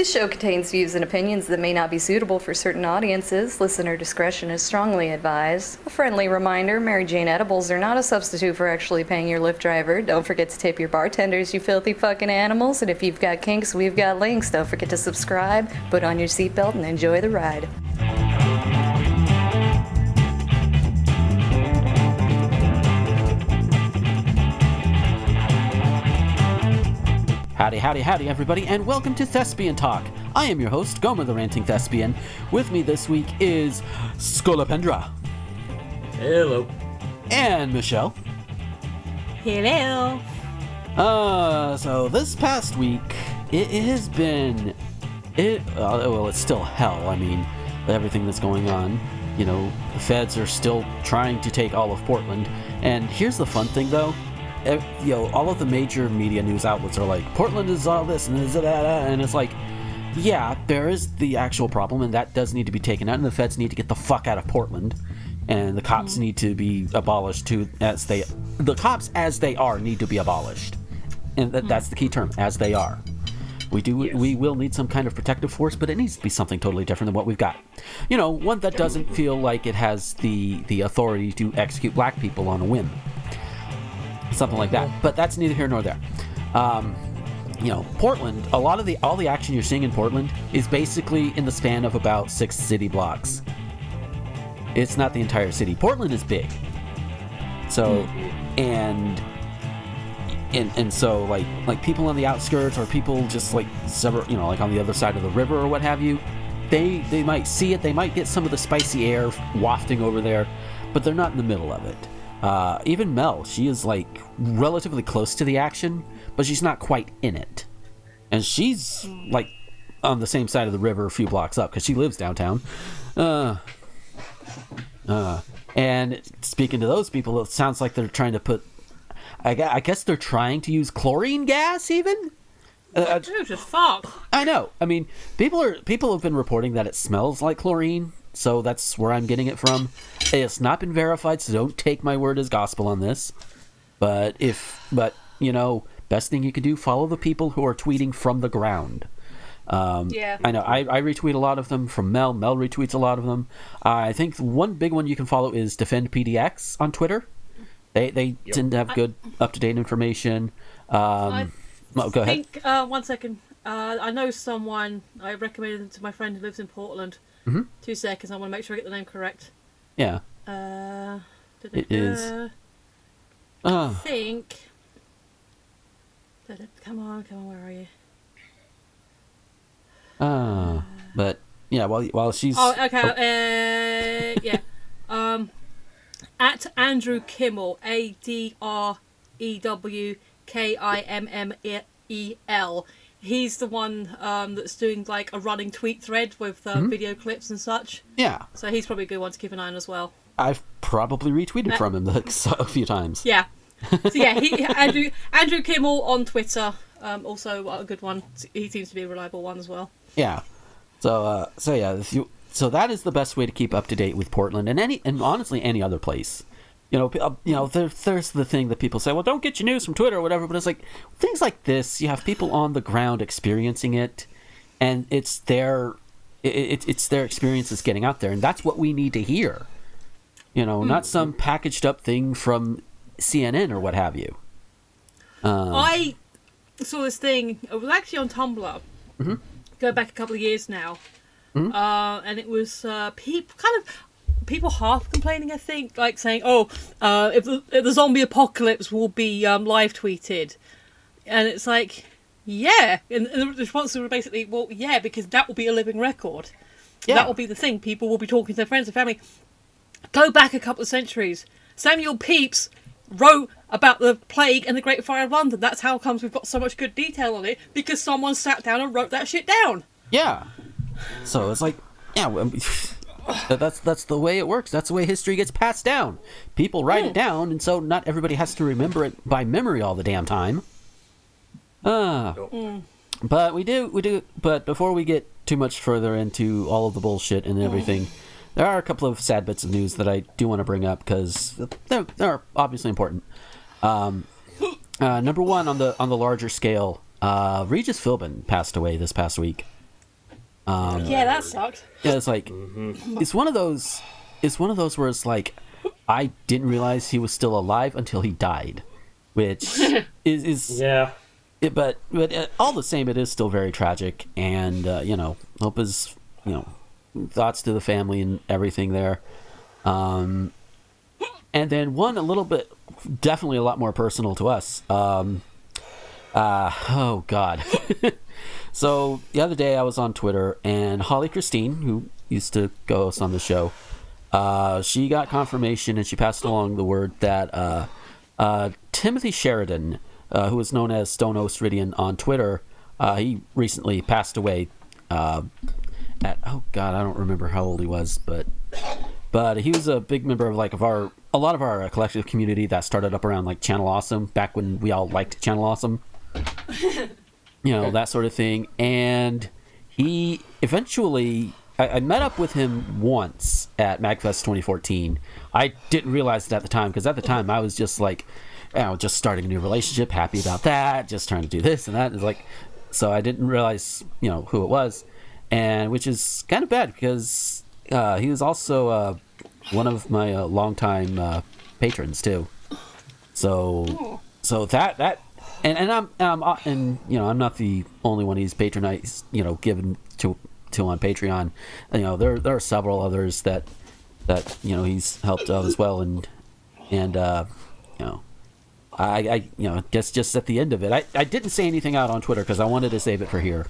This show contains views and opinions that may not be suitable for certain audiences. Listener discretion is strongly advised. A friendly reminder, Mary Jane edibles are not a substitute for actually paying your Lyft driver. Don't forget to tip your bartenders, you filthy fucking animals. And if you've got kinks, we've got links. Don't forget to subscribe, put on your seatbelt, and enjoy the ride. Howdy, howdy, howdy, everybody, and welcome to Thespian Talk. I am your host, Gomer the Ranting Thespian. With me this week is Scolipendra. Hello. And Michelle. Hello. So this past week, it has been, it's still hell. I mean, everything that's going on, you know, the feds are still trying to take all of Portland. And here's the fun thing, though. You know, all of the major media news outlets are like, Portland is all this and this and that, and it's like, yeah, there is the actual problem, and that does need to be taken out, and the feds need to get the fuck out of Portland, and the cops need to be abolished too. The cops as they are need to be abolished, and that's the key term, as they are. We will need some kind of protective force, but it needs to be something totally different than what we've got. You know, one that doesn't feel like it has the authority to execute black people on a whim. Something like that, but that's neither here nor there. You know, Portland, all the action you're seeing in Portland is basically in the span of about 6 city blocks. It's not the entire city. Portland is big, so and so like people on the outskirts or people just like several, you know, like on the other side of the river or what have you, they might see it. They might get some of the spicy air wafting over there, but they're not in the middle of it. Even Mel, she is like relatively close to the action, but she's not quite in it. And she's like on the same side of the river a few blocks up because she lives downtown. And speaking to those people, it sounds like they're trying to put, I guess they're trying to use chlorine gas even? Dude, fuck. I know. I mean, people have been reporting that it smells like chlorine. So that's where I'm getting it from. It's not been verified, so don't take my word as gospel on this. But you know, best thing you can do, follow the people who are tweeting from the ground. Yeah. I know. I retweet a lot of them from Mel. Mel retweets a lot of them. I think one big one you can follow is Defend PDX on Twitter. They tend to have good, up-to-date information. Go ahead. One second. I know someone. I recommended it to my friend who lives in Portland. Mm-hmm. 2 seconds. I want to make sure I get the name correct. Yeah. It is. I think. Come on. Where are you? But yeah. While she's. Oh, okay. Yeah. At Andrew Kimmel, ADREWKIMMEL. He's the one that's doing like a running tweet thread with video clips and such. Yeah. So he's probably a good one to keep an eye on as well. I've probably retweeted from him a few times. Yeah. So yeah, Andrew Kimmel on Twitter, also a good one. He seems to be a reliable one as well. Yeah. So that is the best way to keep up to date with Portland and honestly any other place. You know, there's the thing that people say, well, don't get your news from Twitter or whatever, but it's like, things like this, you have people on the ground experiencing it, and it's their experiences getting out there, and that's what we need to hear. You know, not some packaged up thing from CNN or what have you. I saw this thing, it was actually on Tumblr, go back a couple of years now, and it was people half complaining, I think, like saying, if the zombie apocalypse will be live tweeted. And it's like, yeah. And the response was basically, well, yeah, because that will be a living record. Yeah. That will be the thing. People will be talking to their friends and family. Go back a couple of centuries. Samuel Pepys wrote about the plague and the Great Fire of London. That's how comes we've got so much good detail on it, because someone sat down and wrote that shit down. Yeah. So it's like, yeah, that's the way it works. That's the way history gets passed down. People write it down, and so not everybody has to remember it by memory all the damn time. But we do. But before we get too much further into all of the bullshit and everything, there are a couple of sad bits of news that I do want to bring up because they're obviously important. Number one, on the larger scale, Regis Philbin passed away this past week. Yeah, that sucked. Yeah, it's like it's one of those. It's one of those where it's like I didn't realize he was still alive until he died, which is Yeah. but all the same, it is still very tragic, and hope is thoughts to the family and everything there. And then one a little bit, definitely a lot more personal to us. Oh God. So the other day I was on Twitter, and Holly Christine, who used to host on the show, she got confirmation and she passed along the word that Timothy Sheridan, who is known as Stone Ostridian on Twitter, he recently passed away at, oh God, I don't remember how old he was, but he was a big member of a lot of our collective community that started up around like Channel Awesome, back when we all liked Channel Awesome. That sort of thing. And he eventually, I met up with him once at MagFest 2014. I didn't realize it at the time, because at the time I was just like, just starting a new relationship, happy about that, just trying to do this and that. It's like, so I didn't realize, who it was, and which is kind of bad, because he was also one of my longtime patrons too. So that. And I'm not the only one he's patronized, given to on Patreon. There are several others that he's helped out as well, and I guess just at the end of it, I didn't say anything out on Twitter because I wanted to save it for here,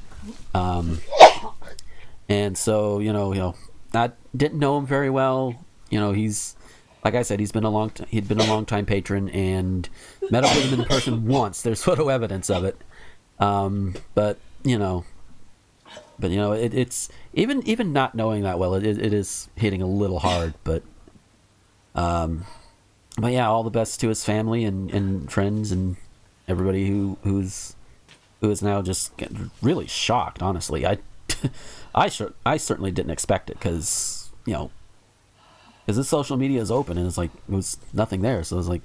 and so I didn't know him very well. He's, like I said, he'd been a long time patron, and met up with him in person once. There's photo evidence of it. But it's even not knowing that well, it is hitting a little hard. But yeah, all the best to his family and friends and everybody who is now just really shocked. Honestly, I certainly didn't expect it, because this social media is open, and it's like it was nothing there, so it was like,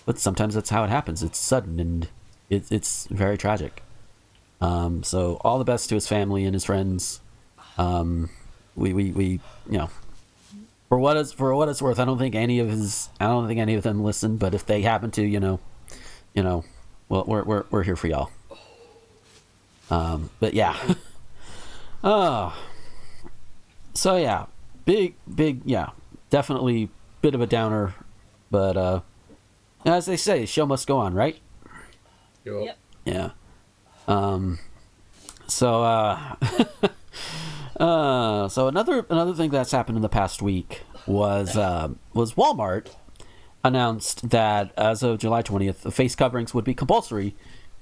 but sometimes that's how it happens. It's sudden, and it's very tragic. So all the best to his family and his friends. We for what it's worth, I don't think any of them listen, but if they happen to, well, we're here for y'all. But yeah. So yeah. Big, yeah, definitely bit of a downer, but as they say, show must go on, right? Yep. Yeah. So another thing that's happened in the past week was Walmart announced that as of July 20th, the face coverings would be compulsory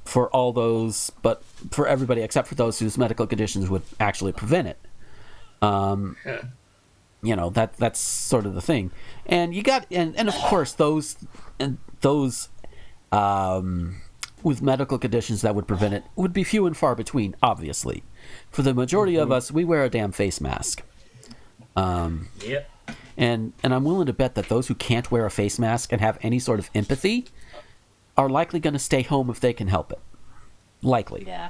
for all those, but for everybody except for those whose medical conditions would actually prevent it. That's sort of the thing, and you got and of course those with medical conditions that would prevent it would be few and far between. Obviously, for the majority of us, we wear a damn face mask. Yep. And I'm willing to bet that those who can't wear a face mask and have any sort of empathy are likely going to stay home if they can help it. Likely. Yeah.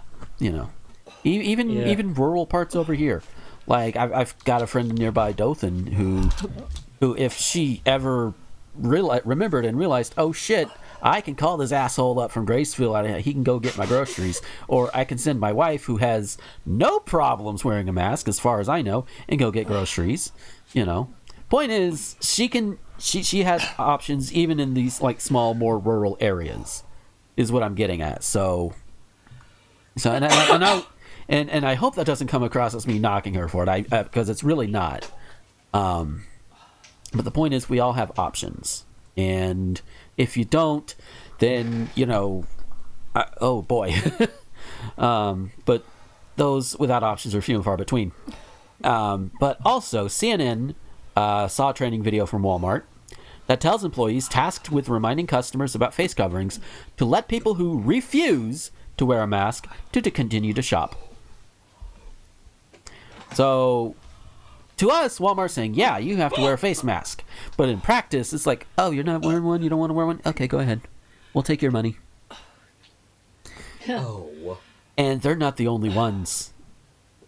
Even rural parts over here. Like, I've got a friend in nearby Dothan who if she ever remembered and realized, oh shit, I can call this asshole up from Graceville, he can go get my groceries, or I can send my wife, who has no problems wearing a mask as far as I know, and go get groceries. Point is, she has options even in these like small, more rural areas, is what I'm getting at. So and I hope that doesn't come across as me knocking her for it, because it's really not. But the point is, we all have options, and if you don't, then oh boy. But those without options are few and far between. But also, CNN saw a training video from Walmart that tells employees tasked with reminding customers about face coverings to let people who refuse to wear a mask to continue to shop. So, to us, Walmart's saying, yeah, you have to wear a face mask. But in practice, it's like, oh, you're not wearing one? You don't want to wear one? Okay, go ahead. We'll take your money. Oh. And they're not the only ones.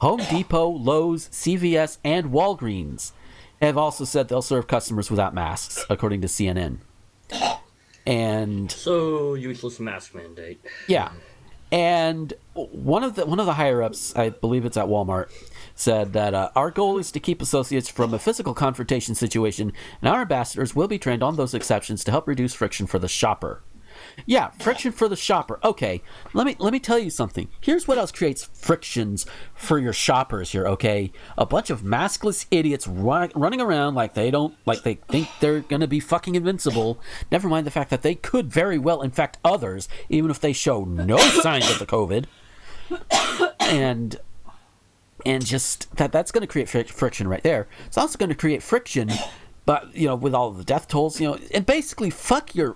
Home Depot, Lowe's, CVS, and Walgreens have also said they'll serve customers without masks, according to CNN. And So useless mask mandate. yeah, and one of the higher ups, I believe it's at Walmart, said that our goal is to keep associates from a physical confrontation situation, and our ambassadors will be trained on those exceptions to help reduce friction for the shopper. Yeah, friction for the shopper. Okay, let me tell you something. Here's what else creates frictions for your shoppers here. Okay, a bunch of maskless idiots running around like they think they're gonna be fucking invincible. Never mind the fact that they could very well infect others, even if they show no signs of the COVID. And just that's going to create friction right there. It's also going to create friction, but with all the death tolls, and basically fuck your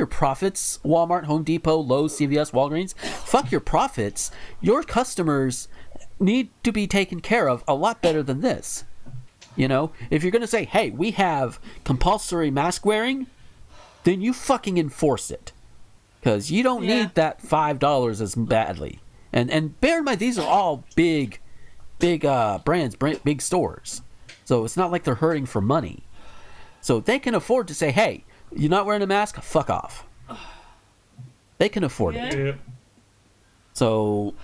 profits. Walmart, Home Depot, Lowe's, CVS, Walgreens, fuck your profits. Your customers need to be taken care of a lot better than this. If you're going to say, hey, we have compulsory mask wearing, then you fucking enforce it, because you don't need that $5 as badly. And bear in mind, these are all big brands, big stores. So it's not like they're hurting for money. So they can afford to say, hey, you're not wearing a mask? Fuck off. They can afford it. Yeah. So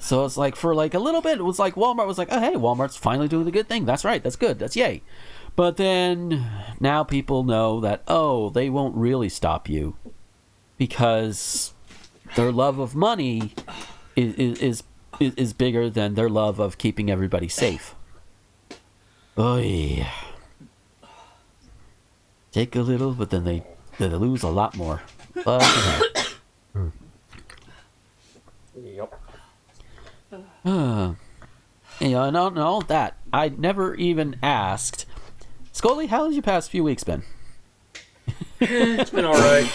it's like, for like a little bit, it was like Walmart was like, oh, hey, Walmart's finally doing the good thing. That's right. That's good. That's yay. But then now people know that, oh, they won't really stop you, because their love of money is bigger than their love of keeping everybody safe. Oy. Take a little, but then they lose a lot more. Yep. And all that, I never even asked, Scully, how's your past few weeks been? It's been alright.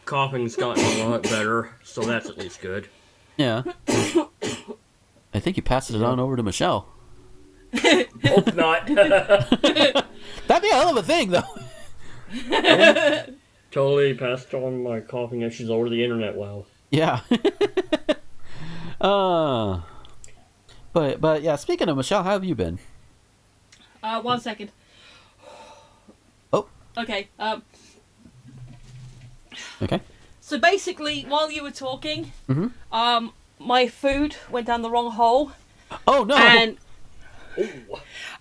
Coughing's gotten a lot better, so that's at least good. Yeah. I think you passed it on over to Michelle. Hope not. That'd be a hell of a thing, though. Totally passed on my coughing issues over the internet, wow. Yeah. But yeah, speaking of Michelle, how have you been? 1 second. Oh. Okay. Okay. So basically, while you were talking, my food went down the wrong hole. Oh no!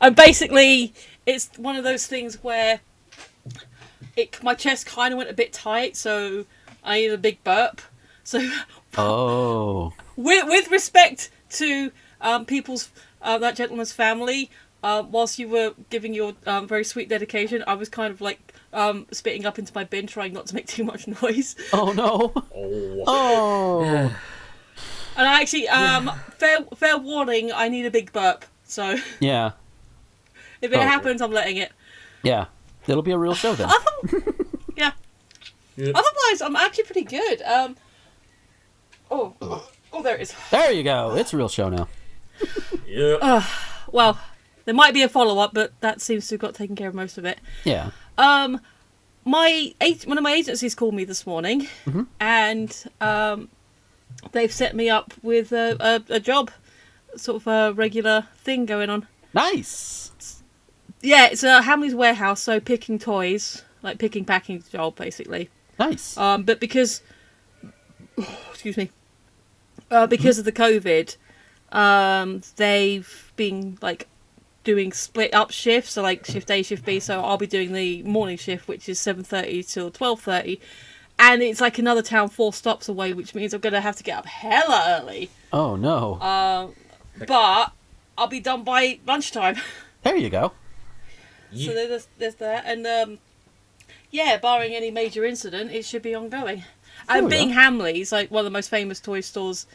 And basically, it's one of those things where my chest kind of went a bit tight, so I needed a big burp. So, with respect to people's that gentleman's family, whilst you were giving your very sweet dedication, I was kind of like spitting up into my bin, trying not to make too much noise. Oh no! Oh. And I actually, fair warning, I need a big burp. So yeah, if it happens, I'm letting it. Yeah, it'll be a real show then. Yeah. Yep. Otherwise, I'm actually pretty good. Oh, there it is. There you go. It's a real show now. Yeah. Well, there might be a follow-up, but that seems to have got taken care of most of it. Yeah. One of my agencies called me this morning, and they've set me up with a job, sort of a regular thing going on. Nice. Yeah, it's a Hamley's warehouse, so picking toys, like picking, packing job, basically. Nice. But because, excuse me, because of the COVID, they've been like doing split up shifts, so like shift A, shift B. So I'll be doing the morning shift, which is 7:30 till 12:30, and it's like another town 4 stops away, which means I'm gonna have to get up hella early. Oh no. But I'll be done by lunchtime. There you go. So there's that, and yeah, barring any major incident, it should be ongoing. And being Hamley's, like one of the most famous toy stores,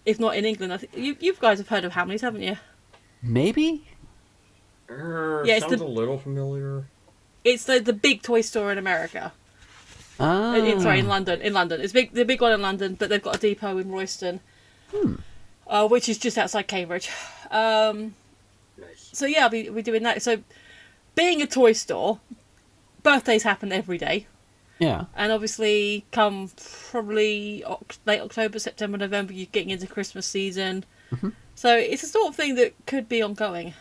if not in England, I think you guys have heard of Hamley's, haven't you? Maybe. Yeah, sounds a little familiar. It's the big toy store in America. Sorry, in London. It's the big one in London, but they've got a depot in Royston, which is just outside Cambridge. Nice. So yeah, I'll be doing that. So, being a toy store, birthdays happen every day. Yeah. And obviously, come probably late October, September, November, you're getting into Christmas season. Mm-hmm. So it's a sort of thing that could be ongoing.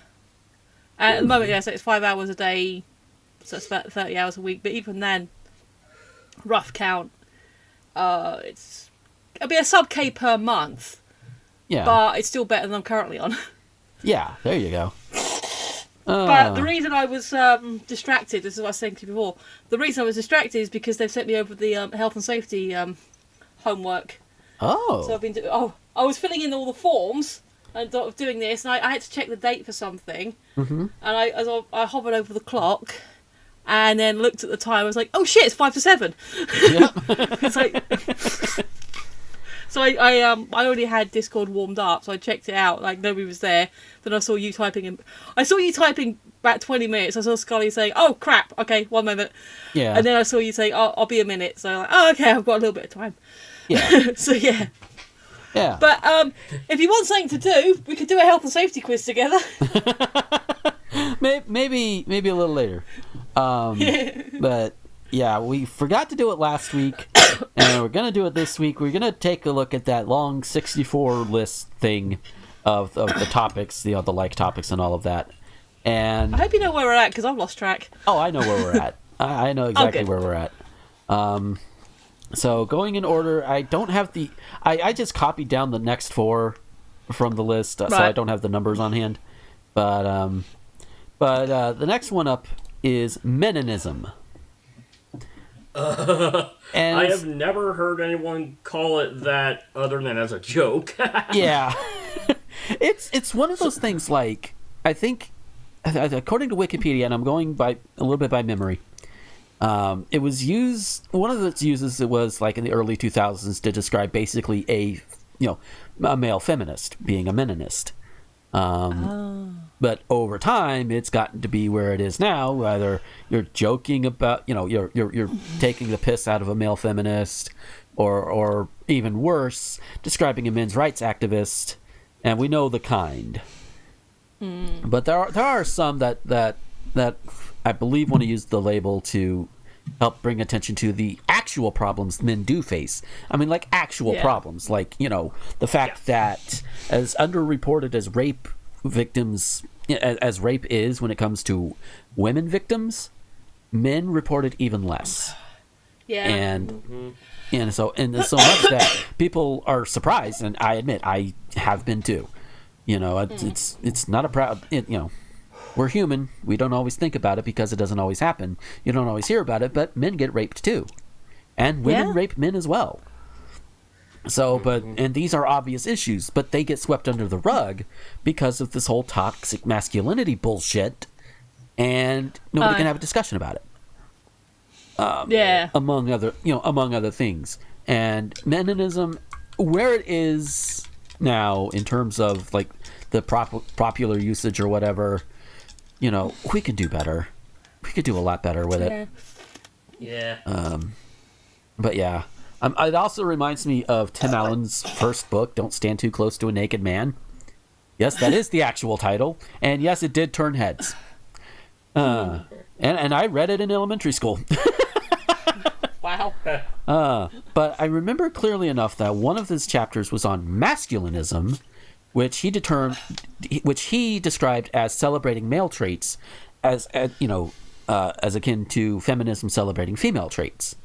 At the moment, so it's 5 hours a day, so it's about 30 hours a week. But even then, rough count, it'll be a sub-K per month. Yeah. But it's still better than I'm currently on. Yeah, there you go. But the reason I was distracted, this is what I was saying to you before, the reason I was distracted is because they've sent me over the health and safety homework. Oh. So I've been I was filling in all the forms and doing this, and I had to check the date for something. Mm-hmm. And I hovered over the clock, and then looked at the time. I was like, "Oh shit, it's 5 to 7." Yep. It's like, so I already had Discord warmed up, so I checked it out. Like nobody was there. Then I saw you typing. I saw you typing about 20 minutes. I saw Scully saying, "Oh crap, okay, 1 moment." Yeah. And then I saw you saying, "I'll be a minute." So I'm like, "Oh okay, I've got a little bit of time." Yeah. So yeah. Yeah. But if you want something to do, we could do a health and safety quiz together. maybe a little later. But yeah, we forgot to do it last week, and we're gonna do it this week. We're gonna take a look at that long 64 list thing of the topics, the like topics and all of that. And I hope you know where we're at, because I've lost track. oh, I know where we're at. I know exactly where we're at. So going in order, I don't have the. I just copied down the next 4 from the list, so I don't have the numbers on hand. But the next one up is Meninism. And I have never heard anyone call it that other than as a joke. Yeah, it's one of those things. Like I think, according to Wikipedia, and I'm going by a little bit by memory. It was used. One of its uses it was like in the early 2000s to describe basically a male feminist being a Meninist. But over time, it's gotten to be where it is now. Either you're joking about, you're taking the piss out of a male feminist, or even worse, describing a men's rights activist, and we know the kind. But there are some that I believe want to use the label to help bring attention to the actual problems men do face. I mean, like actual problems, like the fact that as underreported as rape victims, as rape is when it comes to women victims, men reported even less. Yeah. And so much that people are surprised, and I admit I have been too. It's not a proud. We're human. We don't always think about it because it doesn't always happen. You don't always hear about it, but men get raped too, and women rape men as well. So, and these are obvious issues, but they get swept under the rug because of this whole toxic masculinity bullshit, and nobody can have a discussion about it. Among other things. And Meninism, where it is now in terms of like the popular usage or whatever, we could do better. We could do a lot better with it. Yeah. But yeah. It also reminds me of Tim Allen's first book, Don't Stand Too Close to a Naked Man. Yes, that is the actual title. And yes, it did turn heads. And I read it in elementary school. Wow. But I remember clearly enough that one of his chapters was on masculinism, which he described as celebrating male traits, as akin to feminism celebrating female traits,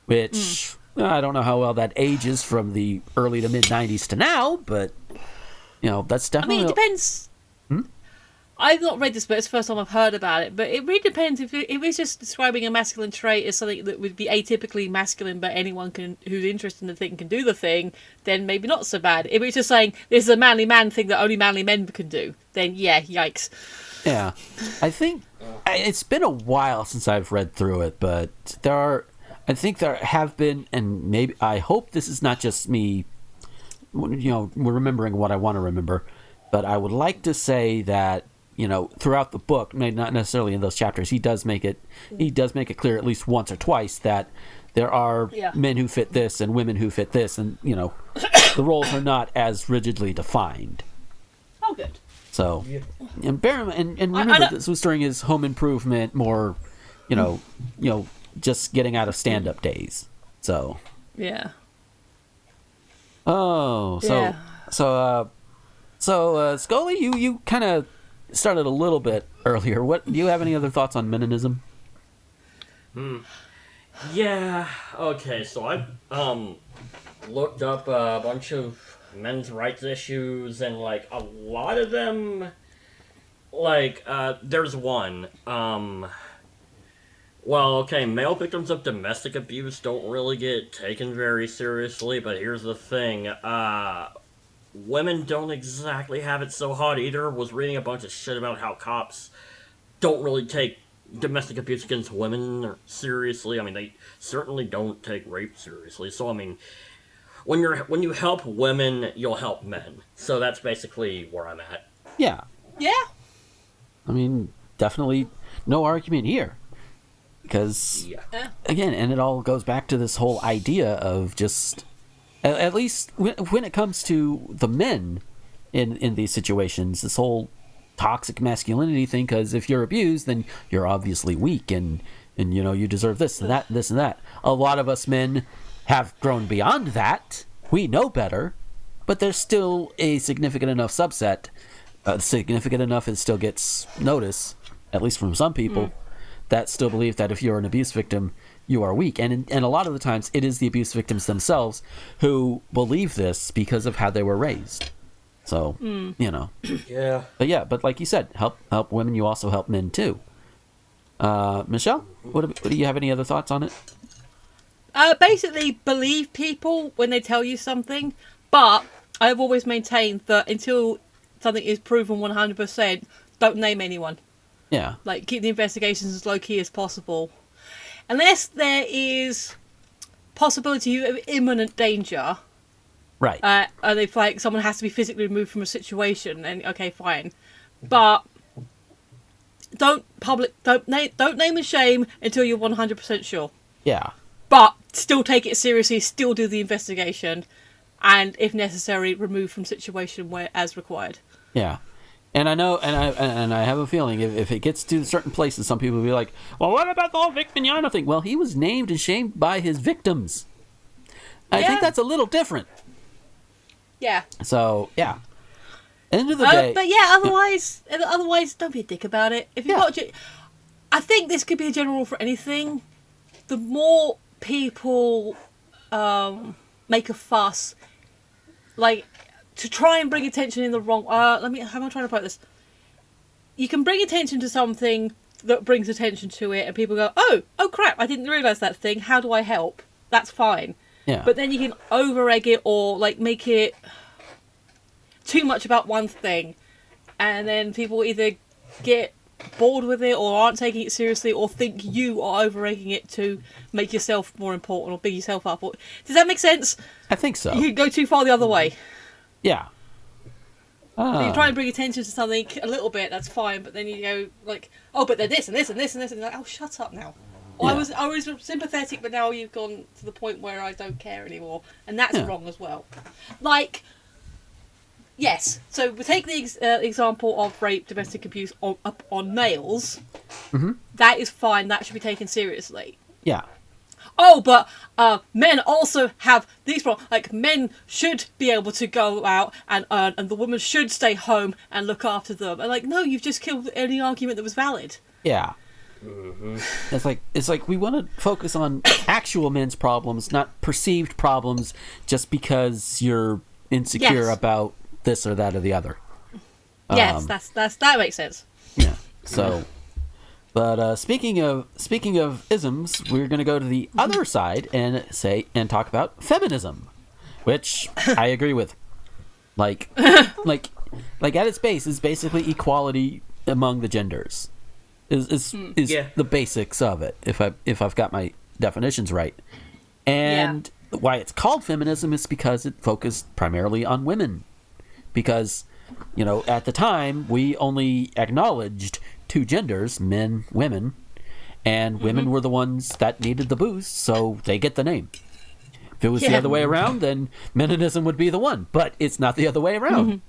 which I don't know how well that ages from the early to mid '90s to now, but that's definitely. I mean, it depends. I've not read this book. It's the first time I've heard about it. But it really depends. If it's just describing a masculine trait as something that would be atypically masculine, but anyone who's interested in the thing can do the thing, then maybe not so bad. If it's just saying this is a manly man thing that only manly men can do, then yeah, yikes. Yeah. I think it's been a while since I've read through it, but there have been, and maybe I hope this is not just me, remembering what I want to remember, but I would like to say that throughout the book, maybe not necessarily in those chapters, he does make it clear at least once or twice that there are men who fit this and women who fit this, and the roles are not as rigidly defined. Oh, good. So, and remember, this was during his home improvement, more, just getting out of stand-up days. So. Yeah. Oh, so Scully, you kind of started a little bit earlier. What do you have any other thoughts on Meninism? Yeah. Okay. So I looked up a bunch of men's rights issues, and like a lot of them, like there's one. Well, okay, male victims of domestic abuse don't really get taken very seriously, but here's the thing. Women don't exactly have it so hot either. Was reading a bunch of shit about how cops don't really take domestic abuse against women seriously. I mean, they certainly don't take rape seriously. So, I mean, when you help women, you'll help men. So that's basically where I'm at. Yeah. Yeah. I mean, definitely no argument here. Because, again, and it all goes back to this whole idea of just, at least when it comes to the men in these situations, this whole toxic masculinity thing, because if you're abused, then you're obviously weak, and you know, you deserve this and that, this and that. A lot of us men have grown beyond that. We know better, but there's still a significant enough subset, significant enough it still gets notice, at least from some people, that still believe that if you're an abuse victim, you are weak. And a lot of the times, it is the abuse victims themselves who believe this because of how they were raised. So, you know. Yeah. But like you said, help women, you also help men too. Michelle, what do you have any other thoughts on it? Basically, believe people when they tell you something, but I've always maintained that until something is proven 100%, don't name anyone. Yeah. Like, keep the investigations as low-key as possible. Unless there is possibility of imminent danger. Right. And if, like, someone has to be physically removed from a situation, then, okay, fine. But don't name and shame until you're 100% sure. Yeah. But still take it seriously, still do the investigation, and, if necessary, remove from situation where as required. Yeah. And I know, and I have a feeling if it gets to certain places, some people will be like, well, what about the whole Vic Mignogna thing? Well, he was named and shamed by his victims. I think that's a little different. Yeah. So, yeah. End of the day. But yeah, otherwise, don't be a dick about it. If you've got, I think this could be a general rule for anything. The more people make a fuss, like, to try and bring attention in the wrong... how am I trying to put this? You can bring attention to something that brings attention to it, and people go, oh crap, I didn't realise that thing, how do I help? That's fine. Yeah. But then you can over-egg it or, like, make it too much about one thing, and then people either get bored with it or aren't taking it seriously or think you are over-egging it to make yourself more important or big yourself up. Does that make sense? I think so. You can go too far the other way. Yeah. So you try and bring attention to something a little bit, that's fine, but then you go like, oh, but they're this and this and this and this, and you're like, oh, shut up now. Yeah. I was sympathetic, but now you've gone to the point where I don't care anymore, and that's wrong as well. Like, yes, so we take the example of rape, domestic abuse on males. Mm-hmm. That is fine. That should be taken seriously. Yeah. Oh, but men also have these problems. Like, men should be able to go out and earn, and the woman should stay home and look after them. And, like, no, you've just killed any argument that was valid. Yeah. Mm-hmm. It's like we want to focus on actual men's problems, not perceived problems, just because you're insecure about this or that or the other. Yes, that makes sense. Yeah. So. But speaking of isms, we're going to go to the other side and talk about feminism, which I agree with. Like at its base is basically equality among the genders. Is the basics of it, if I've got my definitions right. And why it's called feminism is because it focused primarily on women. Because, at the time we only acknowledged two genders, men, women, and women were the ones that needed the boost, so they get the name. If it was the other way around, then Meninism would be the one, but it's not the other way around.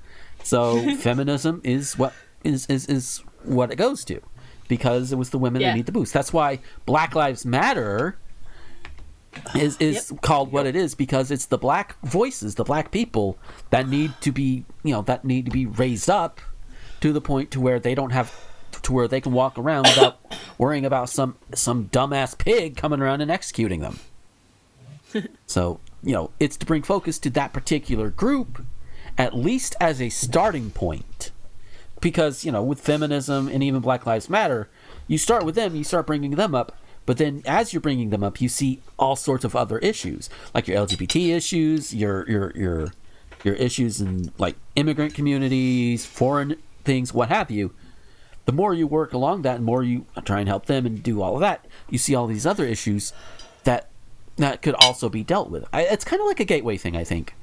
So feminism is what is what it goes to. because it was the women that need the boost. That's why Black Lives Matter is called what it is, because it's the black voices, the black people that need to be, raised up to the point to where they don't have to where they can walk around without worrying about some dumbass pig coming around and executing them. So, it's to bring focus to that particular group, at least as a starting point. Because, with feminism and even Black Lives Matter, you start with them, you start bringing them up, but then as you're bringing them up, you see all sorts of other issues, like your LGBT issues, your issues in, like, immigrant communities, foreign things, what have you. The more you work along that and more you try and help them and do all of that, you see all these other issues that could also be dealt with. It's kind of like a gateway thing, I think.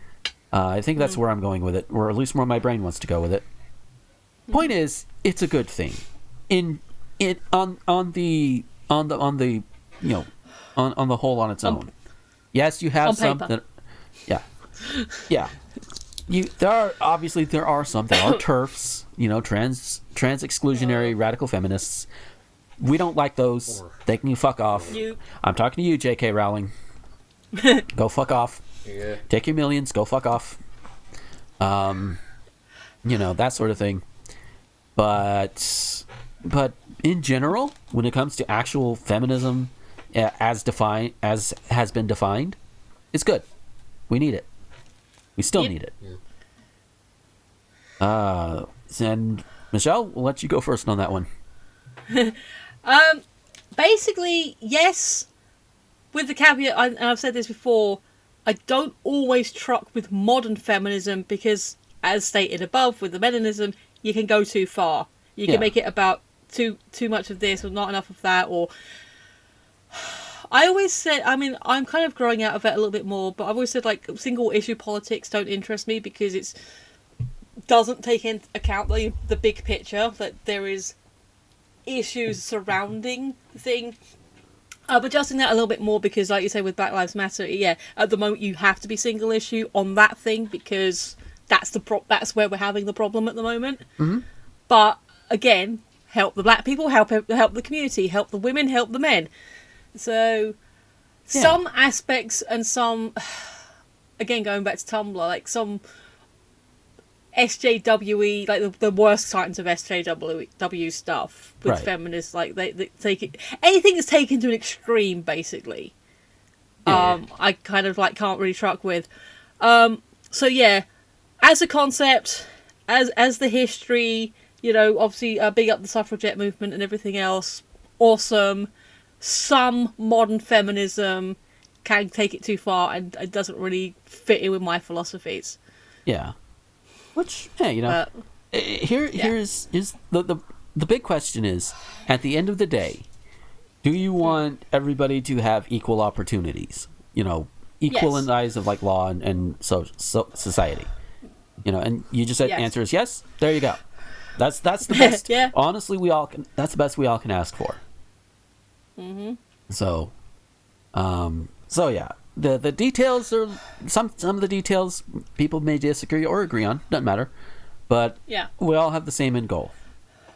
I think that's where I'm going with it, or at least where my brain wants to go with it. Point is, it's a good thing. On the whole, on its own. Yes, you have some that, yeah. There are some that are TERFs, trans exclusionary radical feminists. We don't like those. They can fuck off. I'm talking to you, J.K. Rowling. Go fuck off. Yeah. Take your millions. Go fuck off. That sort of thing. But in general, when it comes to actual feminism, as has been defined, it's good. We need it. We still need it. And Michelle, we'll let you go first on that one. Basically, yes, with the caveat, and I've said this before, I don't always truck with modern feminism because, as stated above, with the Meninism, you can go too far. You can make it about too much of this or not enough of that, or... I always said, I'm kind of growing out of it a little bit more, but I've always said, like, single issue politics don't interest me because it doesn't take into account the big picture, that there is issues surrounding the thing. But adjusting that a little bit more because, like you say, with Black Lives Matter, at the moment you have to be single issue on that thing because that's where we're having the problem at the moment. Mm-hmm. But, again, help the black people, help the community, help the women, help the men. So, some aspects and some, again, going back to Tumblr, like some SJWE, like the worst kinds of SJW stuff with feminists, like they take it, anything that's taken to an extreme, basically. I kind of can't really truck with. So yeah, as a concept, as the history, obviously big up the suffragette movement and everything else. Awesome. Some modern feminism can take it too far and it doesn't really fit in with my philosophies. Yeah. Which, hey, here's the big question is, at the end of the day, do you want everybody to have equal opportunities? Equal in the eyes of law and society. And you just said answer is yes. There you go. That's the best. Honestly, that's the best we all can ask for. Mm-hmm. So yeah, the details are some of the details people may disagree or agree on. Doesn't matter, but we all have the same end goal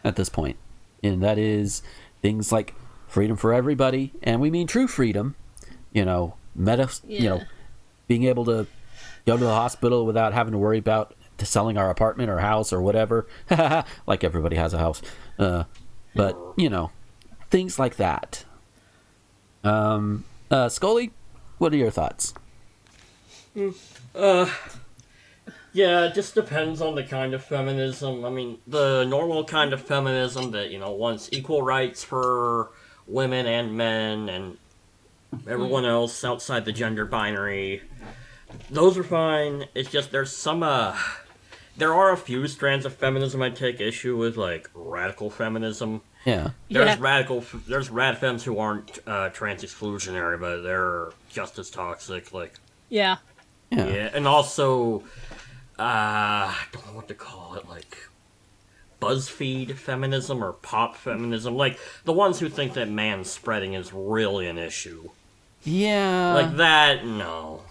at this point, and that is things like freedom for everybody, and we mean true freedom. Being able to go to the hospital without having to worry about selling our apartment or house or whatever. Like everybody has a house, but things like that. Scully, what are your thoughts? Yeah, it just depends on the kind of feminism. The normal kind of feminism that, wants equal rights for women and men and everyone else outside the gender binary, those are fine. It's just there's some, there are a few strands of feminism I take issue with, like radical feminism. Yeah. There's rad femmes who aren't trans exclusionary, but they're just as toxic. Yeah, and also, I don't know what to call it, BuzzFeed feminism or pop feminism, the ones who think that manspreading is really an issue. Yeah. That, no.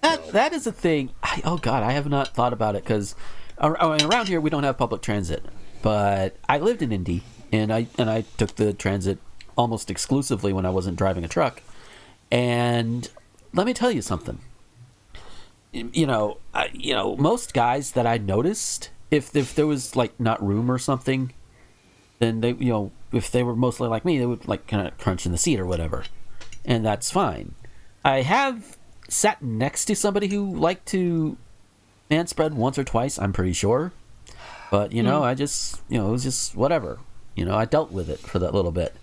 That is a thing. I have not thought about it because around here we don't have public transit, but I lived in Indy. and I took the transit almost exclusively when I wasn't driving a truck. And let me tell you something. Most guys that I noticed, if there was like not room or something, then they, if they were mostly like me, they would like kind of crunch in the seat or whatever, and that's fine. I have sat next to somebody who liked to man spread once or twice, I'm pretty sure, but I just, it was just whatever. I dealt with it for that little bit.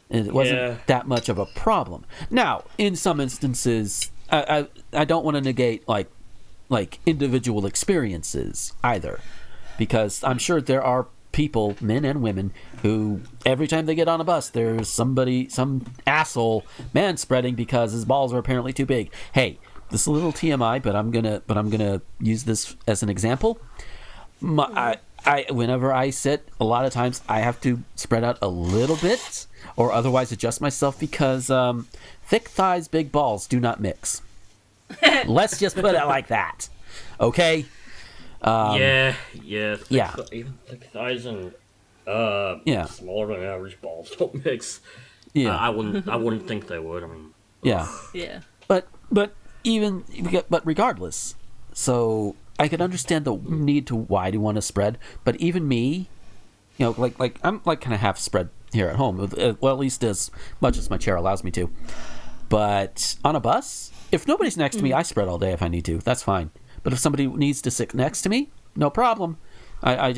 It wasn't that much of a problem. Now, in some instances, I don't want to negate like individual experiences either, because I'm sure there are people, men and women, who every time they get on a bus, there's some asshole man spreading because his balls are apparently too big. Hey, this is a little TMI, but I'm gonna use this as an example. Whenever I sit, a lot of times I have to spread out a little bit, or otherwise adjust myself, because thick thighs, big balls do not mix. Let's just put it like that, okay? Yeah. Even thick thighs and smaller than average balls don't mix. Yeah, I wouldn't think they would. I mean, yeah. But regardless, so I could understand the need to why do you want to spread, but even me, like I'm like kind of half spread here at home. Well, at least as much as my chair allows me to. But on a bus, if nobody's next to me, I spread all day if I need to. That's fine. But if somebody needs to sit next to me, no problem. I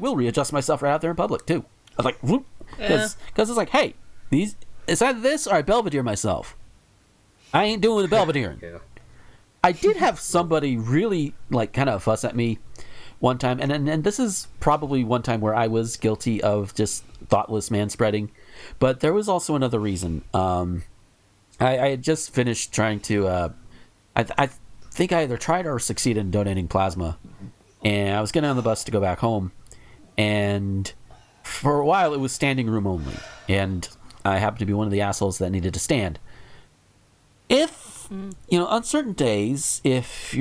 will readjust myself right out there in public too. I was like, whoop, because it's like, hey, it's either this or I Belvedere myself. I ain't doing the Belvedere. Yeah. I did have somebody really like kind of fuss at me one time, and this is probably one time where I was guilty of just thoughtless manspreading, but there was also another reason. I had just finished trying to. I think I either tried or succeeded in donating plasma, and I was getting on the bus to go back home, and for a while it was standing room only, and I happened to be one of the assholes that needed to stand. If on certain days, if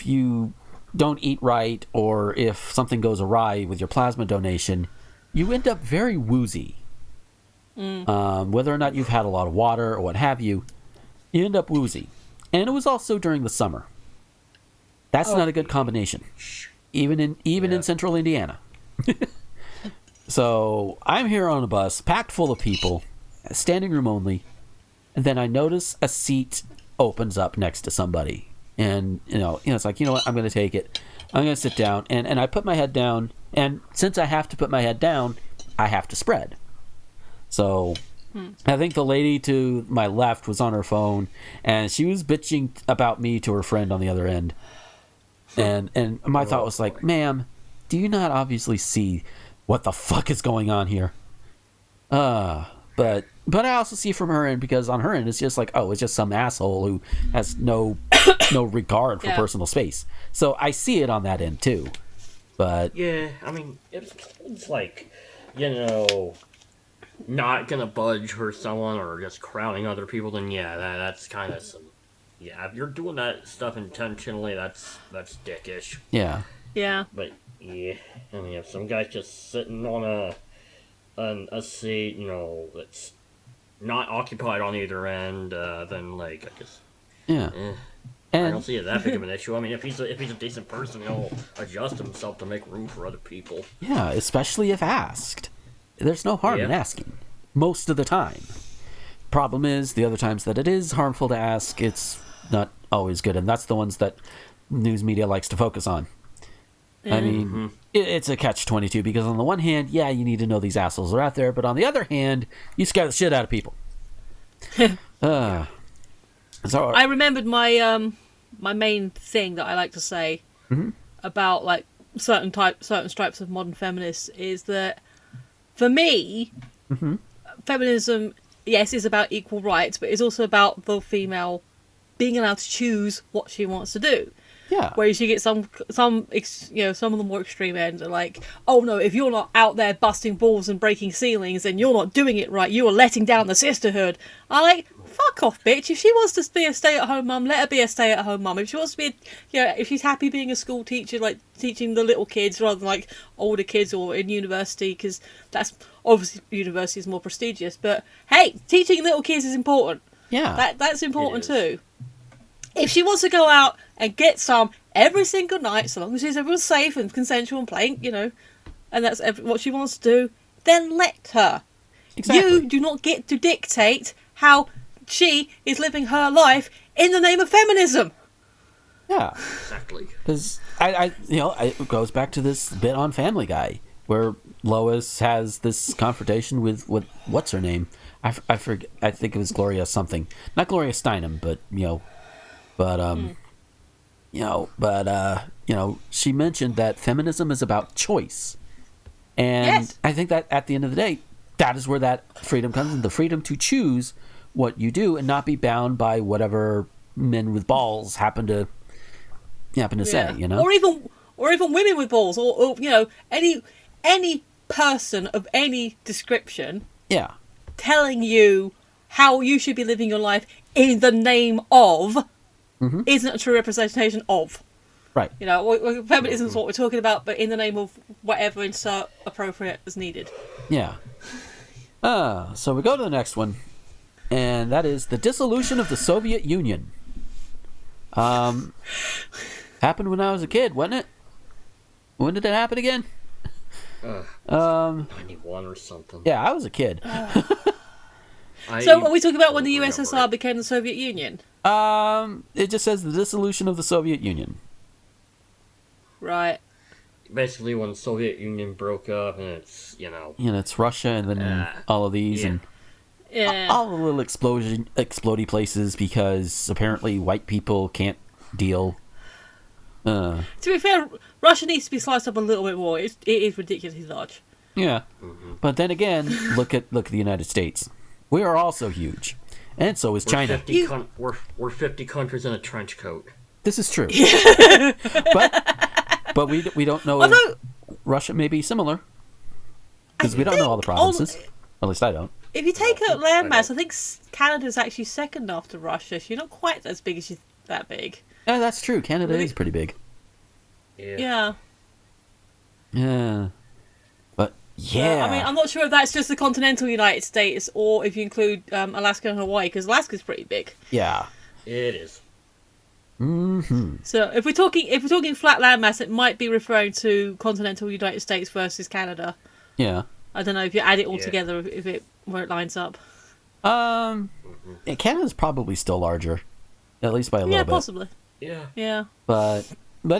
you don't eat right, or if something goes awry with your plasma donation, you end up very woozy. Whether or not you've had a lot of water or what have you, you end up woozy. And it was also during the summer. That's not a good combination, even in central Indiana. So I'm here on a bus packed full of people, standing room only, and then I notice a seat opens up next to somebody, and it's like, what, I'm going to take it. I'm going to sit down, and I put my head down, and since I have to put my head down, I have to spread. So I think the lady to my left was on her phone, and she was bitching about me to her friend on the other end. And my thought was like, ma'am, do you not obviously see what the fuck is going on here? But I also see from her end, because on her end it's just like, it's just some asshole who has no regard for personal space. So I see it on that end too. But yeah, I mean, it's like, not gonna budge for someone or just crowding other people, then that's kind of some. Yeah, if you're doing that stuff intentionally, that's dickish. Yeah. Yeah. But yeah, I mean, if some guy's just sitting on a seat, that's not occupied on either end, then like I guess. Yeah. I don't see it that big of an issue. I mean, if he's a decent person, he'll adjust himself to make room for other people. Yeah, especially if asked. There's no harm in asking, most of the time. Problem is, the other times that it is harmful to ask, it's not always good, and that's the ones that news media likes to focus on. I mean, it's a catch-22, because on the one hand, you need to know these assholes are out there, but on the other hand, you scare the shit out of people. So I remembered my my main thing that I like to say about like certain stripes of modern feminists is that, for me, feminism, yes, is about equal rights, but it's also about the female being allowed to choose what she wants to do. Yeah. Whereas you get some of the more extreme ends are like, oh no, if you're not out there busting balls and breaking ceilings, then you're not doing it right. You are letting down the sisterhood. I'm like, fuck off, bitch. If she wants to be a stay-at-home mum, let her be a stay-at-home mum. If she wants to be, if she's happy being a school teacher, like teaching the little kids rather than like older kids or in university, because that's obviously university is more prestigious. But hey, teaching little kids is important. Yeah, that's important too. If she wants to go out and get some every single night, so long as everyone's safe and consensual and playing, and that's what she wants to do, then let her. exactly. You do not get to dictate how she is living her life in the name of feminism. Yeah, Exactly. because it goes back to this bit on Family Guy where Lois has this confrontation with what's her name? I forget. I think it was Gloria something, not Gloria Steinem, but she mentioned that feminism is about choice, and Yes. I think that at the end of the day, that is where that freedom comes in, the freedom to choose what you do and not be bound by whatever men with balls happen to say, or even women with balls, or any person of any description Yeah, telling you how you should be living your life in the name of isn't a true representation of. right. Feminism is what we're talking about, but in the name of whatever insert appropriate as needed. Yeah. So we go to the next one, and that is the dissolution of the Soviet Union. Happened when I was a kid, wasn't it? When did it happen again? 91 or something. Yeah, I was a kid. So are we talking about when the USSR became the Soviet Union? It just says the dissolution of the Soviet Union. Right. Basically, when the Soviet Union broke up, and It's Russia, and then all of these, yeah. and Yeah. all the little explodey places because apparently white people can't deal. To be fair, Russia needs to be sliced up a little bit more. It is ridiculously large. Yeah, but then again, look at the United States. We are also huge, and so is China. We're 50 countries in a trench coat. This is true, but we don't know Although, if Russia may be similar because we don't know all the provinces. At least I don't. if you take a landmass, I think Canada's actually second after Russia. So you're not quite as big as you that big. Yeah, that's true. Canada Really? is pretty big. Yeah. Yeah, but yeah, I mean, I'm not sure if that's just the continental United States or if you include Alaska and Hawaii, because Alaska's pretty big. yeah. It is. So if we're talking flat landmass, it might be referring to continental United States versus Canada. Yeah. I don't know if you add it all Yeah. together, where it lines up. Canada's probably still larger, at least by a little Yeah, bit. possibly. Yeah. Yeah. But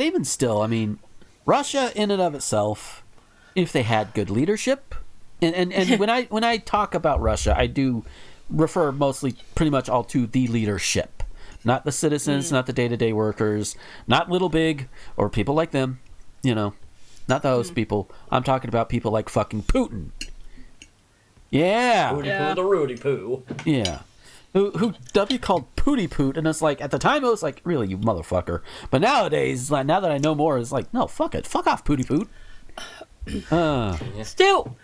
even still, I mean, Russia in and of itself, if they had good leadership, and when I talk about Russia, I do refer pretty much all to the leadership, not the citizens, not the day-to-day workers, not Little Big or people like them, not those people. I'm talking about people like fucking Putin. Yeah. Rudy Yeah. Poo the Rudy Poo. Yeah. Who W called Pooty Poot, and it's like, at the time it was like, really, you motherfucker. But nowadays, like, now that I know more, it's like, no, fuck it. Fuck off, Pooty Poot. Still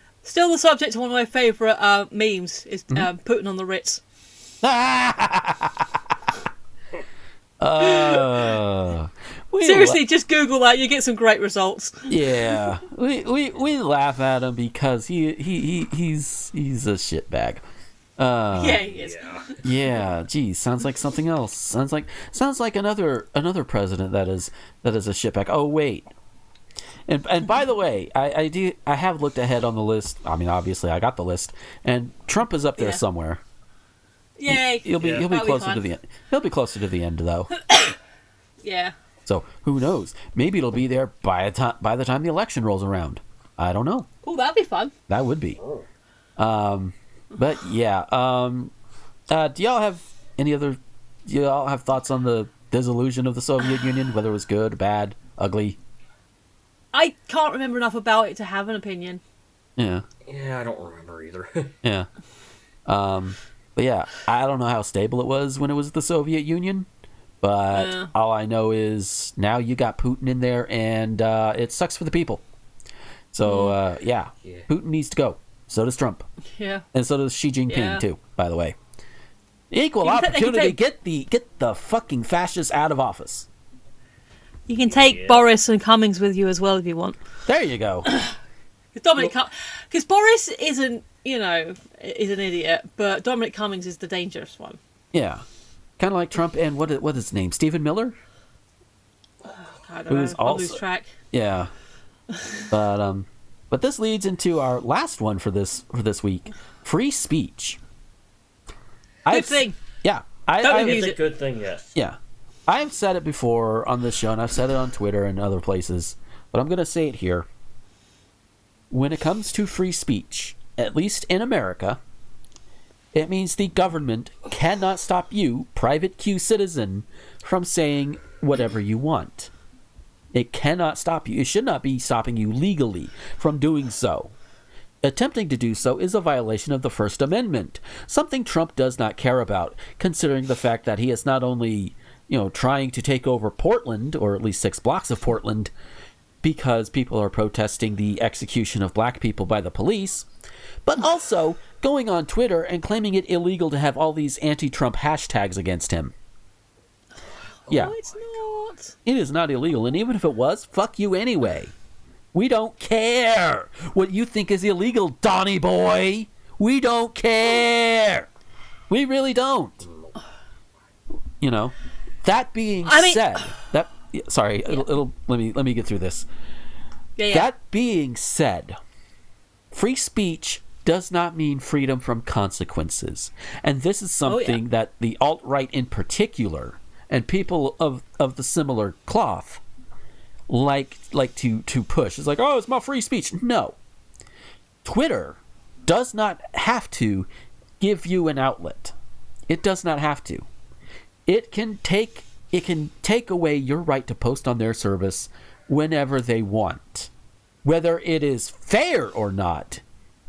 the subject of one of my favourite memes is Putin on the Ritz. Seriously, just Google that. You get some great results. Yeah. We laugh at him because he's a shitbag. Yeah, he is. Yeah, geez, sounds like something else. Sounds like another president that is a shitbag. Oh wait, and by the way, I have looked ahead on the list. I mean, obviously, I got the list, and Trump is up there somewhere. Yay. He'll be That'll be closer fun. to the end. He'll be closer to the end though. Yeah. So who knows? Maybe it'll be there by the time the election rolls around. I don't know. Oh, that'd be fun. That would be. But yeah. Do y'all have any other? Do y'all have thoughts on the dissolution of the Soviet Union? Whether it was good, bad, ugly? I can't remember enough about it to have an opinion. Yeah. Yeah, I don't remember either. Yeah. But yeah, I don't know how stable it was when it was the Soviet Union. But all I know is now you got Putin in there, and it sucks for the people. So yeah, Putin needs to go. So does Trump. Yeah. And so does Xi Jinping, too, by the way. Equal opportunity. Get the fucking fascists out of office. You can take Boris and Cummings with you as well if you want. There you go. Because Boris isn't, is an idiot, but Dominic Cummings is the dangerous one. Yeah, kind of like Trump and what is his name? Stephen Miller. I don't know. I'll lose track. Yeah, but this leads into our last one for this week: free speech. Good thing. Yeah, it's a good thing. Yes. Yeah. I've said it before on this show, and I've said it on Twitter and other places, but I'm going to say it here. When it comes to free speech, at least in America, it means the government cannot stop you, private Q citizen, from saying whatever you want. It cannot stop you. It should not be stopping you legally from doing so. Attempting to do so is a violation of the First Amendment, something Trump does not care about, considering the fact that he is not only trying to take over Portland, or at least 6 blocks of Portland, because people are protesting the execution of black people by the police, but also going on Twitter and claiming it illegal to have all these anti-Trump hashtags against him. Yeah. No, it's not. It is not illegal, and even if it was, fuck you anyway. We don't care what you think is illegal, Donnie boy. We don't care. We really don't. That being said, let me get through this. Yeah. That being said, free speech does not mean freedom from consequences. And this is something that the alt-right in particular, and people of the similar cloth, like to push. It's like, oh, it's my free speech. No. Twitter does not have to give you an outlet. It does not have to. It can take away your right to post on their service whenever they want. Whether it is fair or not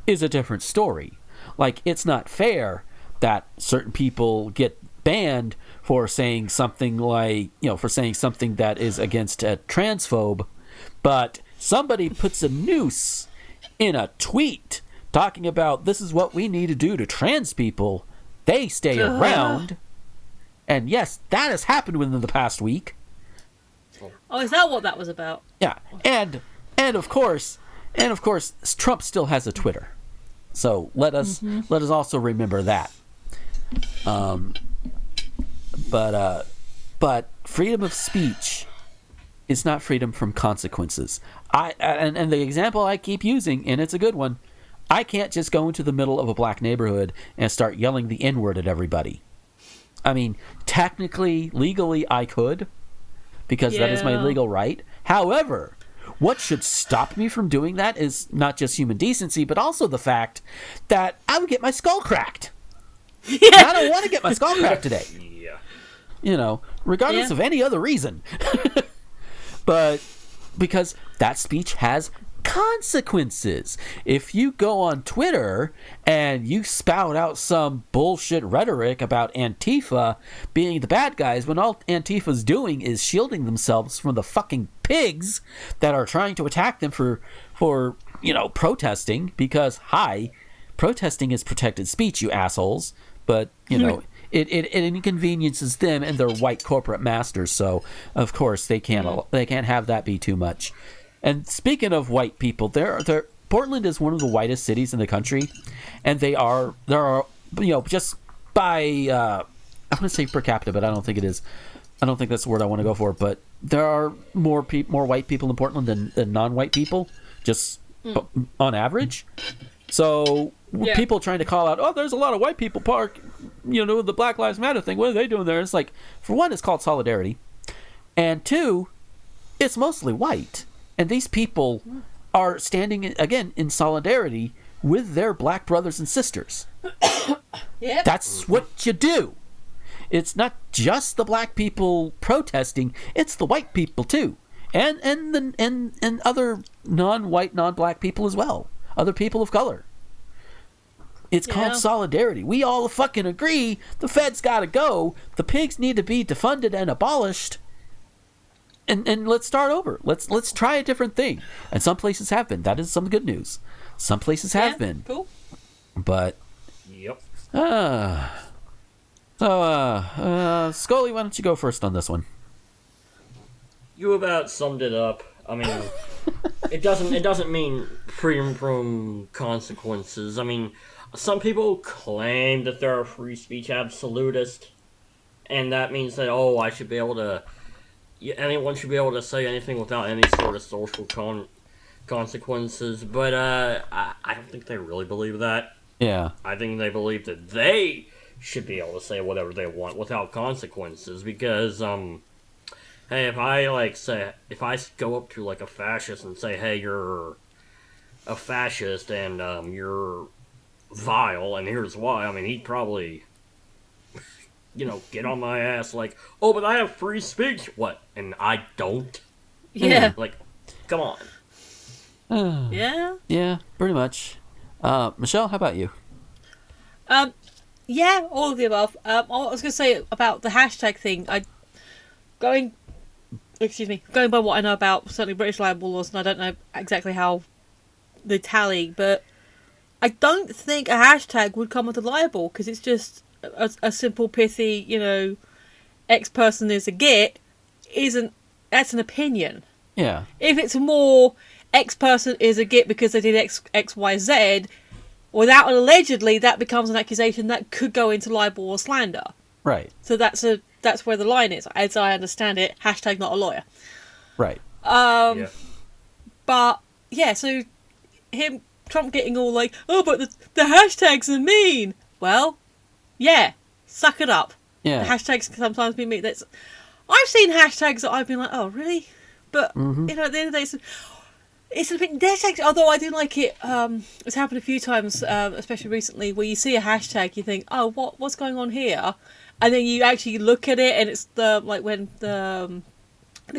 is a different story. Like, it's not fair that certain people get banned for saying something like, for saying something that is against a transphobe, but somebody puts a noose in a tweet talking about this is what we need to do to trans people, they stay around. And yes, that has happened within the past week. Oh, is that what that was about? Yeah, and of course, Trump still has a Twitter, so let us also remember that. But freedom of speech is not freedom from consequences. And the example I keep using, and it's a good one, I can't just go into the middle of a black neighborhood and start yelling the N-word at everybody. I mean, technically, legally, I could, because that is my legal right. However, what should stop me from doing that is not just human decency, but also the fact that I would get my skull cracked. Yeah. I don't want to get my skull cracked today. Yeah. Regardless of any other reason. But because that speech has consequences. If you go on Twitter and you spout out some bullshit rhetoric about Antifa being the bad guys when all Antifa's doing is shielding themselves from the fucking pigs that are trying to attack them for protesting, because protesting is protected speech, you assholes, but it inconveniences them and their white corporate masters, so of course they can't have that be too much. And speaking of white people, Portland is one of the whitest cities in the country, and there are just by I want to say per capita, but I don't think it is. I don't think that's the word I want to go for. But there are more white people in Portland than non-white people, just on average. So people trying to call out, oh, there's a lot of white people park, the Black Lives Matter thing. What are they doing there? It's like, for one, it's called solidarity, and two, it's mostly white. And these people are standing, again, in solidarity with their black brothers and sisters. Yep. That's what you do. It's not just the black people protesting, it's the white people too. And other non-white, non-black people as well. Other people of color. It's called solidarity. We all fucking agree the feds gotta go, the pigs need to be defunded and abolished. And let's start over. Let's try a different thing. And some places have been. That is some good news. Some places have been. Cool. But So, Scully, why don't you go first on this one? You about summed it up. I mean, it doesn't mean freedom from consequences. I mean, some people claim that they're a free speech absolutist, and that means that I should be able to, anyone should be able to say anything without any sort of social consequences. But I don't think they really believe that. Yeah. I think they believe that they should be able to say whatever they want without consequences, because hey, if I go up to like a fascist and say, hey, you're a fascist and you're vile and here's why, I mean, he'd probably get on my ass like, oh, but I have free speech. What? And I don't? Yeah. Like, come on. Yeah. Yeah, pretty much. Michelle, how about you? Yeah, all of the above. I was going to say about the hashtag thing. Going by what I know about certainly British libel laws, and I don't know exactly how they tally, but I don't think a hashtag would come with a libel, because it's just a simple, pithy, X person is a git, that's an opinion. Yeah. If it's more X person is a git because they did X, Y, Z, without an allegedly, that becomes an accusation that could go into libel or slander. Right. So that's where the line is, as I understand it. Hashtag not a lawyer. Right. Yeah. But yeah, so Trump getting all like, oh, but the hashtags are mean. Well, yeah, suck it up. Yeah. The hashtags can sometimes be mean. I've seen hashtags that I've been like, oh, really? But at the end of the day, it's a bit. Although I do like it. It's happened a few times, especially recently, where you see a hashtag, you think, oh, what's going on here? And then you actually look at it, and it's when the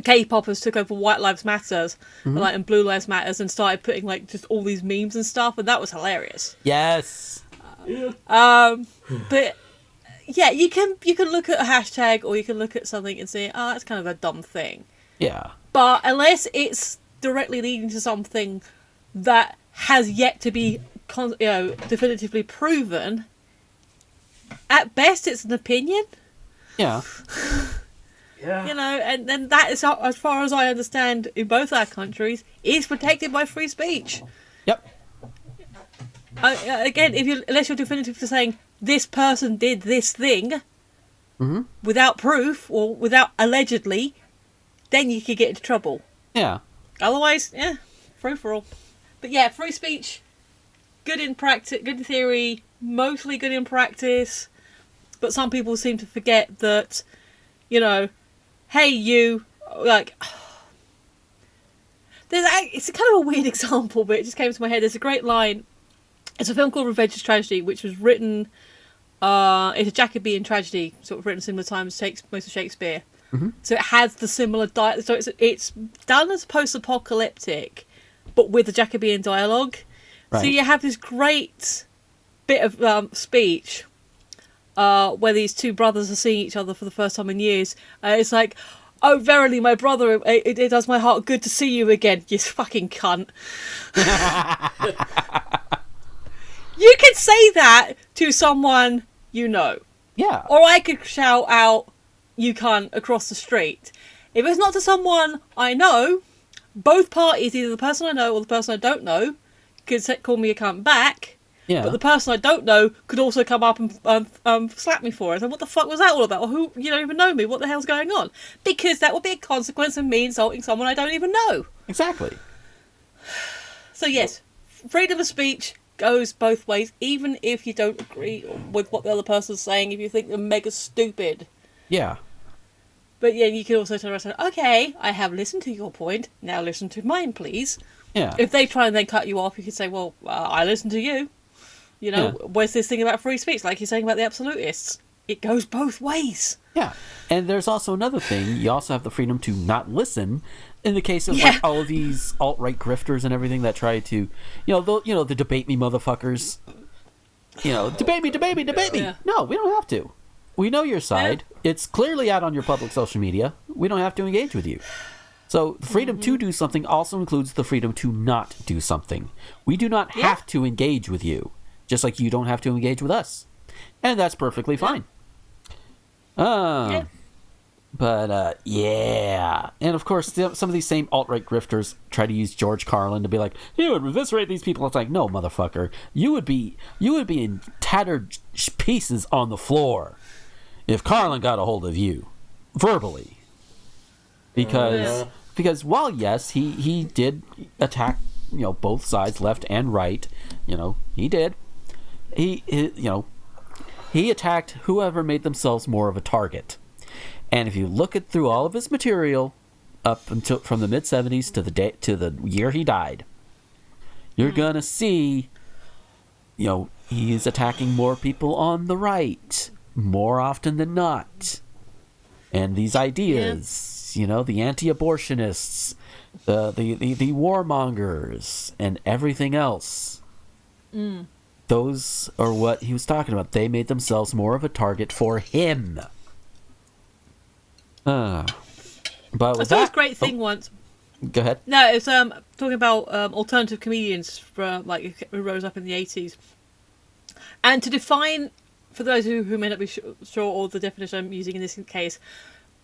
K-popers took over White Lives Matters, and Blue Lives Matters, and started putting just all these memes and stuff, and that was hilarious. Yes. But yeah, you can look at a hashtag, or you can look at something and say, oh, that's kind of a dumb thing. Yeah. But unless it's directly leading to something that has yet to be definitively proven, at best it's an opinion. Yeah. Yeah. And then that is, as far as I understand, in both our countries, is protected by free speech. Yep. Again, unless you're definitively saying this person did this thing without proof or without allegedly, then you could get into trouble. Yeah. Otherwise, yeah, free for all. But yeah, free speech, good in practice, good in theory, mostly good in practice. But some people seem to forget that, hey, you, it's kind of a weird example, but it just came to my head. There's a great line. It's a film called Revenge is Tragedy, which was written, it's a Jacobean tragedy, sort of written similar times to most of Shakespeare. So it has the similar so it's done as post-apocalyptic, but with the Jacobean dialogue. Right. So you have this great bit of speech where these two brothers are seeing each other for the first time in years. It's like, oh, verily, my brother, it does my heart good to see you again, you fucking cunt. You could say that to someone you know. Yeah. Or I could shout out, you cunt, across the street. If it's not to someone I know, both parties, either the person I know or the person I don't know, could call me a cunt back. Yeah. But the person I don't know could also come up and slap me for it. And what the fuck was that all about? Or who, you don't even know me. What the hell's going on? Because that would be a consequence of me insulting someone I don't even know. Exactly. So yes, freedom of speech goes both ways, even if you don't agree with what the other person's saying, if you think they're mega stupid. Yeah. But yeah, you can also turn around and say, okay, I have listened to your point, now listen to mine, please. Yeah. If they try and then cut you off, you can say, well, I listened to you. Where's this thing about free speech, like you're saying about the absolutists? It goes both ways. Yeah. And there's also another thing. You also have the freedom to not listen in the case of all of these alt-right grifters and everything that try to, the debate me motherfuckers. Debate me. Yeah. No, we don't have to. We know your side. Yeah. It's clearly out on your public social media. We don't have to engage with you. So the freedom to do something also includes the freedom to not do something. We do not have to engage with you, just like you don't have to engage with us. And that's perfectly fine. Yeah. But, yeah. And, of course, some of these same alt-right grifters try to use George Carlin to be like, he would eviscerate these people. It's like, no, motherfucker. You would be in tattered pieces on the floor if Carlin got a hold of you. Verbally. Because while, yes, he did attack, both sides, left and right, he did. He attacked whoever made themselves more of a target. And if you look through all of his material up until from the mid 70s to the year he died, you're gonna see, he's attacking more people on the right more often than not. And these ideas, the anti-abortionists, the warmongers, and everything else. Those are what he was talking about. They made themselves more of a target for him. But I saw this great thing once. Go ahead. No, it's talking about alternative comedians from who rose up in the 80s, and to define, for those who may not be sure or the definition I'm using in this case,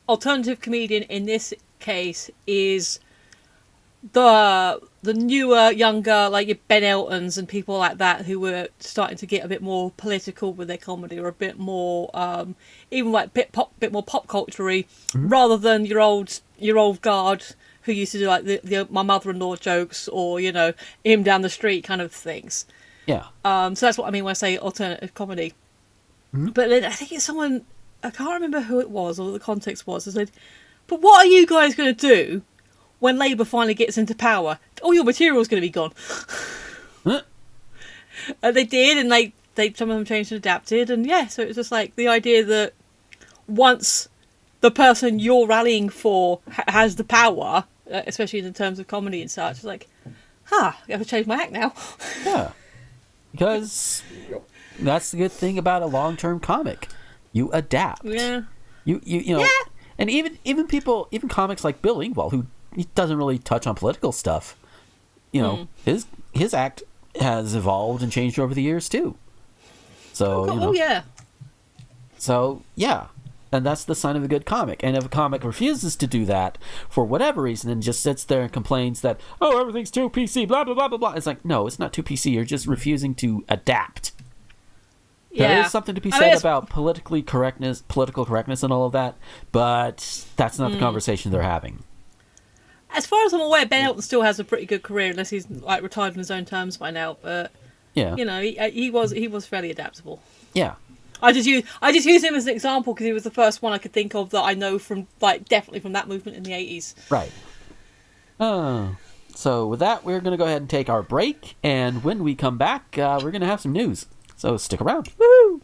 alternative comedian in this case is the newer, younger, like your Ben Eltons and people like that who were starting to get a bit more political with their comedy, or a bit more, even like bit more pop culture-y, rather than your old guard who used to do like the my mother-in-law jokes, or him down the street kind of things. Yeah. So that's what I mean when I say alternative comedy. But then I think it's someone, I can't remember who it was or what the context was. I said, "But what are you guys going to do when Labour finally gets into power? All your material's going to be gone." And they did, and they some of them changed and adapted, and so it was just like the idea that once the person you're rallying for has the power, especially in terms of comedy and such, it's like, I have to change my act now. Yeah, because that's the good thing about a long-term comic. You adapt. Yeah. You know, and even comics like Bill Engvall, who he doesn't really touch on political stuff. His act has evolved and changed over the years too. So So yeah, and that's the sign of a good comic. And if a comic refuses to do that for whatever reason and just sits there and complains that everything's too PC, blah blah blah blah blah, it's like, no, it's not too PC. You're just refusing to adapt. Yeah. There is something to be said about political correctness and all of that, but that's not the conversation they're having. As far as I'm aware, Ben Elton still has a pretty good career, unless he's retired on his own terms by now. But he was fairly adaptable. Yeah. I just use him as an example because he was the first one I could think of that I know from definitely from that movement in the 80s. Right. So with that, we're going to go ahead and take our break, and when we come back, we're going to have some news. So stick around. Woo!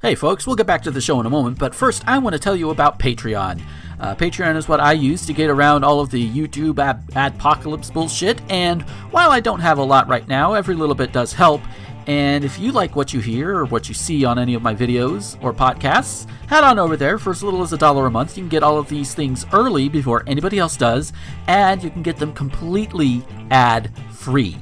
Hey folks, we'll get back to the show in a moment, but first I want to tell you about Patreon. Patreon is what I use to get around all of the YouTube adpocalypse bullshit, and while I don't have a lot right now, every little bit does help. And if you like what you hear or what you see on any of my videos or podcasts, head on over there. For as little as $1 a month, you can get all of these things early before anybody else does, and you can get them completely ad-free.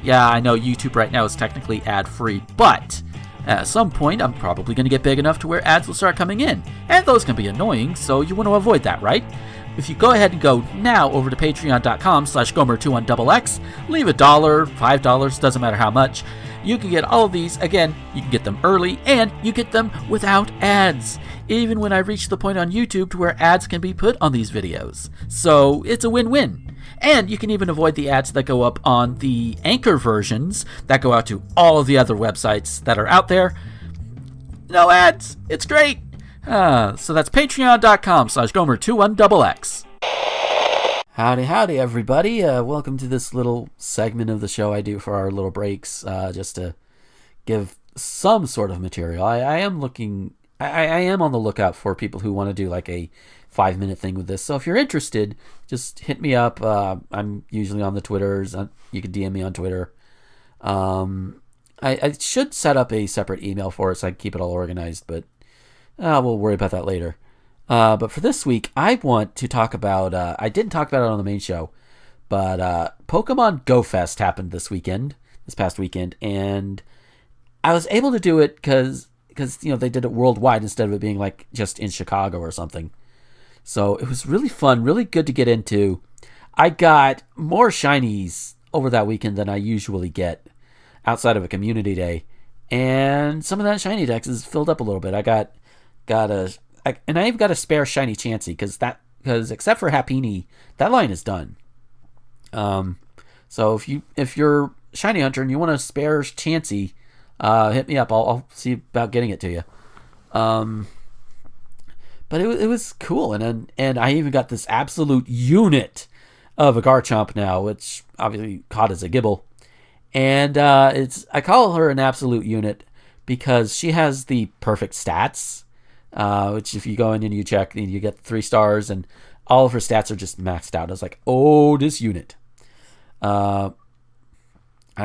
Yeah, I know YouTube right now is technically ad-free, but at some point I'm probably going to get big enough to where ads will start coming in, and those can be annoying, so you want to avoid that, right? If you go ahead and go now over to patreon.com/Gomer21XX, leave $1, $5, doesn't matter how much, you can get all of these. Again, you can get them early, and you get them without ads, even when I reach the point on YouTube to where ads can be put on these videos. So it's a win-win. And you can even avoid the ads that go up on the Anchor versions that go out to all of the other websites that are out there. No ads. It's great. So that's patreon.com/Gomer21XX. Howdy, everybody. Welcome to this little segment of the show I do for our little breaks, just to give some sort of material. I am on the lookout for people who want to do like a 5-minute thing with this. So if you're interested, just hit me up. I'm usually on the Twitters. You can DM me on Twitter. I should set up a separate email for it so I can keep it all organized, but we'll worry about that later. But for this week, I want to talk about, I didn't talk about it on the main show, but Pokemon Go Fest happened this past weekend, and I was able to do it because because they did it worldwide instead of it being like just in Chicago or something. So it was really fun, really good to get into. I got more shinies over that weekend than I usually get outside of a community day, and some of that shiny dex is filled up a little bit. I even got a spare shiny Chansey because except for Happini, that line is done. So if you're shiny hunter and you want a spare Chansey, hit me up. I'll see about getting it to you. But it was cool, and I even got this absolute unit of a Garchomp now, which obviously caught as a Gibble, and I call her an absolute unit because she has the perfect stats, which if you go in and you check, and you get 3 stars, and all of her stats are just maxed out. I was like, oh, this unit. I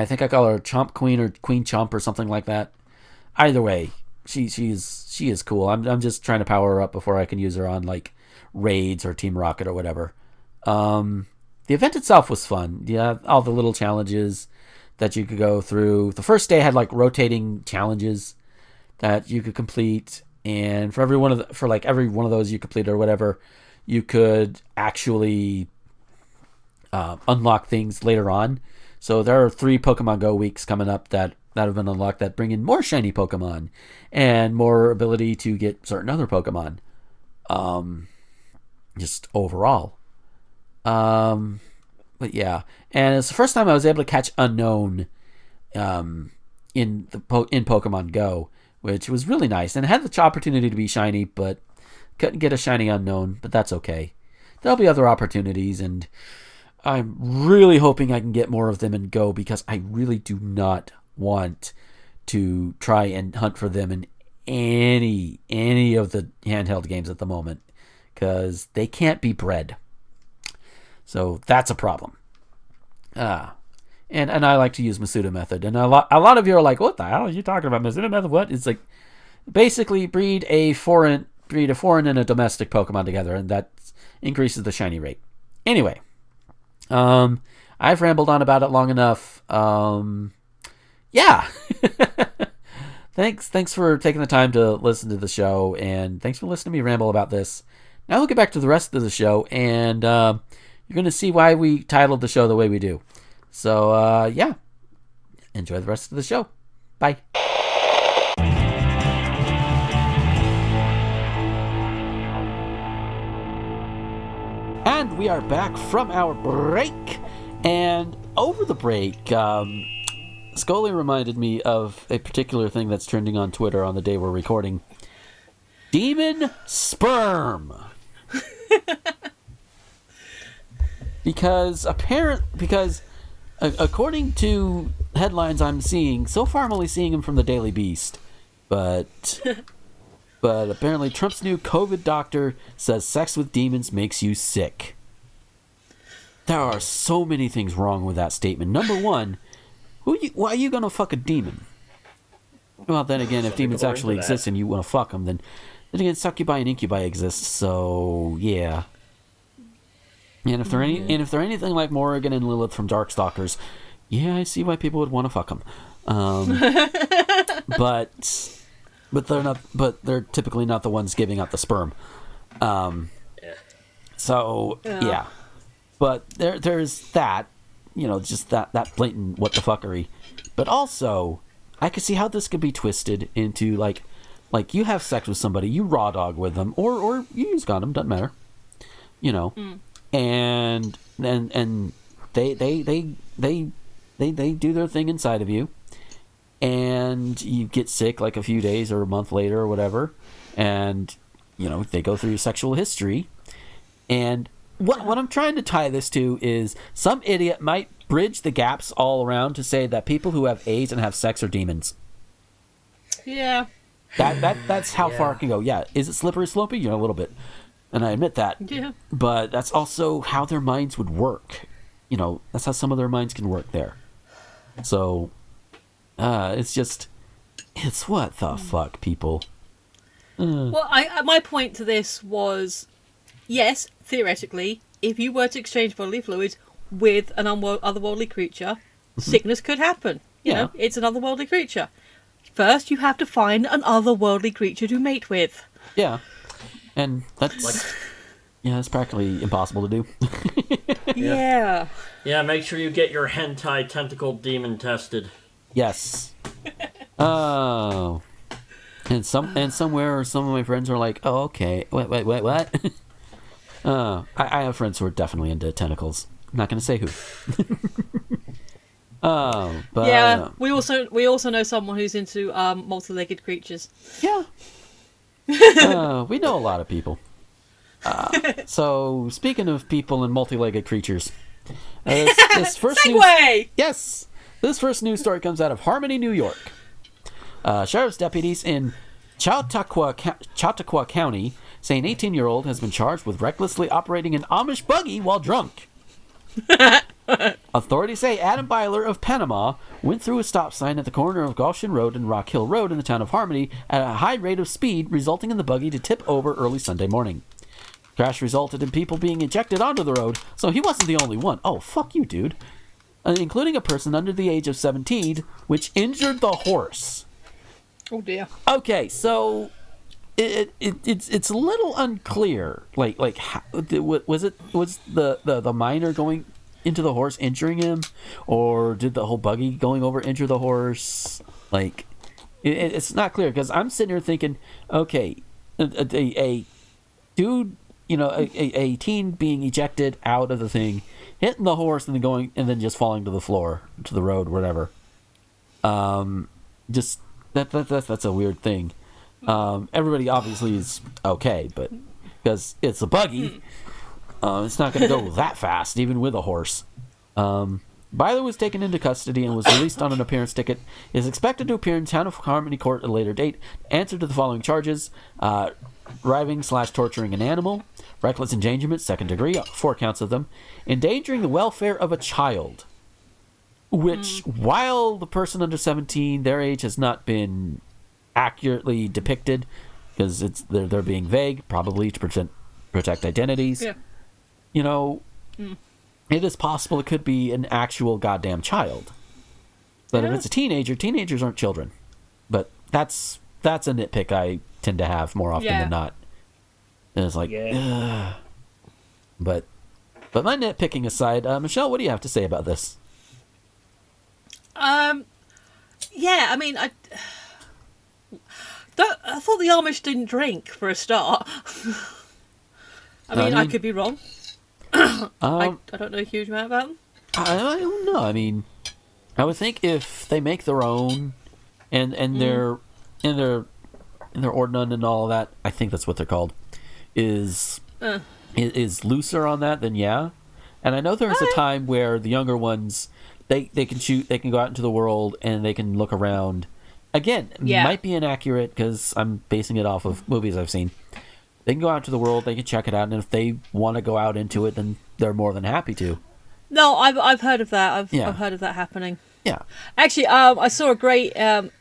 think I call her Chomp Queen or Queen Chomp or something like that. Either way, she is cool. I'm just trying to power her up before I can use her on like raids or Team Rocket or whatever. The event itself was fun. Yeah, all the little challenges that you could go through. The first day had like rotating challenges that you could complete, and for every one of those you completed or whatever, you could actually unlock things later on. So there are 3 Pokemon Go weeks coming up that have been unlocked that bring in more shiny Pokemon and more ability to get certain other Pokemon. Just overall. But yeah, and it's the first time I was able to catch Unknown in Pokemon Go, which was really nice, and I had the opportunity to be shiny, but couldn't get a shiny Unknown. But that's okay. There'll be other opportunities, and I'm really hoping I can get more of them in Go, because I really do not want to try and hunt for them in any of the handheld games at the moment, because they can't be bred. So that's a problem. And I like to use Masuda Method, and a lot of you are like, what the hell are you talking about? Masuda Method? What? It's like basically breed a foreign and a domestic Pokemon together, and that increases the shiny rate. Anyway, I've rambled on about it long enough. Yeah. Thanks for taking the time to listen to the show, and thanks for listening to me ramble about this. Now we'll get back to the rest of the show, and you're going to see why we titled the show the way we do. So, yeah. Enjoy the rest of the show. Bye. And we are back from our break. And over the break, Scully reminded me of a particular thing that's trending on Twitter on the day we're recording. Demon sperm. Because according to headlines I'm seeing, so far I'm only seeing them from the Daily Beast, but apparently Trump's new COVID doctor says sex with demons makes you sick. There are so many things wrong with that statement. Number one, why are you gonna fuck a demon? Well, then again, if demons actually exist and you want to fuck them, then again, succubi and incubi exist. So yeah. And if they're anything like Morrigan and Lilith from Darkstalkers, yeah, I see why people would want to fuck them. But they're not. But they're typically not the ones giving out the sperm. So yeah. But there's that, just that blatant what the fuckery. But also, I could see how this could be twisted into like you have sex with somebody, you raw dog with them, or you use condom, doesn't matter, and they do their thing inside of you, and you get sick like a few days or a month later or whatever, and they go through your sexual history, and what I'm trying to tie this to is some idiot might bridge the gaps all around to say that people who have AIDS and have sex are demons. Yeah. That's how far it can go. Yeah. Is it slippery slopey? A little bit. And I admit that. Yeah. But that's also how their minds would work. That's how some of their minds can work there. So, it's what the fuck, people. Well, my point to this was, yes, theoretically, if you were to exchange bodily fluids with an otherworldly creature, sickness could happen. You know, it's an otherworldly creature. first you have to find an otherworldly creature to mate with. Yeah. And that's... Yeah, it's practically impossible to do. Yeah. Yeah, make sure you get your hentai tentacled demon tested. Yes. Oh. And somewhere some of my friends are like, oh, okay. Wait, what? I have friends who are definitely into tentacles. I'm not going to say who. But yeah, we also know someone who's into multi-legged creatures. Yeah. We know a lot of people. So speaking of people and multi-legged creatures, this first segue. Yes, this first news story comes out of Harmony, New York. Sheriff's deputies in Chautauqua County say an 18-year-old has been charged with recklessly operating an Amish buggy while drunk. Authorities say Adam Byler of Panama went through a stop sign at the corner of Goshen Road and Rock Hill Road in the town of Harmony at a high rate of speed, resulting in the buggy to tip over early Sunday morning. The crash resulted in people being ejected onto the road, so he wasn't the only one. Oh, fuck you, dude. Including a person under the age of 17, which injured the horse. Oh dear. Okay, so it's a little unclear. Like how, was the minor going into the horse injuring him, or did the whole buggy going over injure the horse? Like it's not clear, because I'm sitting here thinking, okay, a dude, you know, a teen being ejected out of the thing, hitting the horse, and then just falling to the floor, to the road, whatever. Just that's a weird thing. Everybody obviously is okay, but because it's a buggy, it's not going to go that fast, even with a horse. Byler was taken into custody and was released on an appearance ticket. He is expected to appear in Town of Harmony Court at a later date. Answer to the following charges: driving/torturing an animal, reckless endangerment, 2nd degree, 4 counts of them, endangering the welfare of a child. Which, while the person under 17, their age has not been accurately depicted, because they're being vague, probably to protect identities. Yeah. You know, it is possible it could be an actual goddamn child. But if it's a teenager, teenagers aren't children. But that's a nitpick I tend to have more often than not. And it's like, ugh. But my nitpicking aside, Michelle, what do you have to say about this? Yeah, I mean, I thought the Amish didn't drink, for a start. I mean, I could be wrong. I don't know a huge amount about them. I don't know. I mean, I would think if they make their own and their ordnance and all of that, I think that's what they're called, is looser on that, then yeah. And I know there was a time where the younger ones, they can shoot, they can go out into the world, and they can look around. Again, might be inaccurate because I'm basing it off of movies I've seen. They can go out to the world, they can check it out, and if they want to go out into it, then they're more than happy to. No, I've heard of that. I've heard of that happening. Yeah. Actually, I saw a great a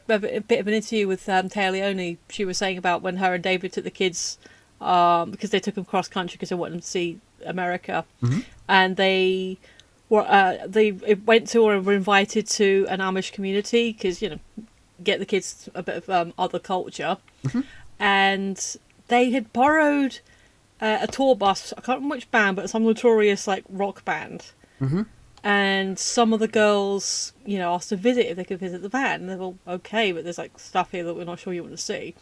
bit of an interview with Taya Leone. She was saying about when her and David took the kids, because they took them cross country because they wanted them to see America, and they went to or were invited to an Amish community because, you know, get the kids a bit of other culture, and they had borrowed a tour bus. I can't remember which band, but some notorious like rock band. And some of the girls, you know, asked to visit if they could visit the van. And they were all, okay, but there's like stuff here that we're not sure you want to see.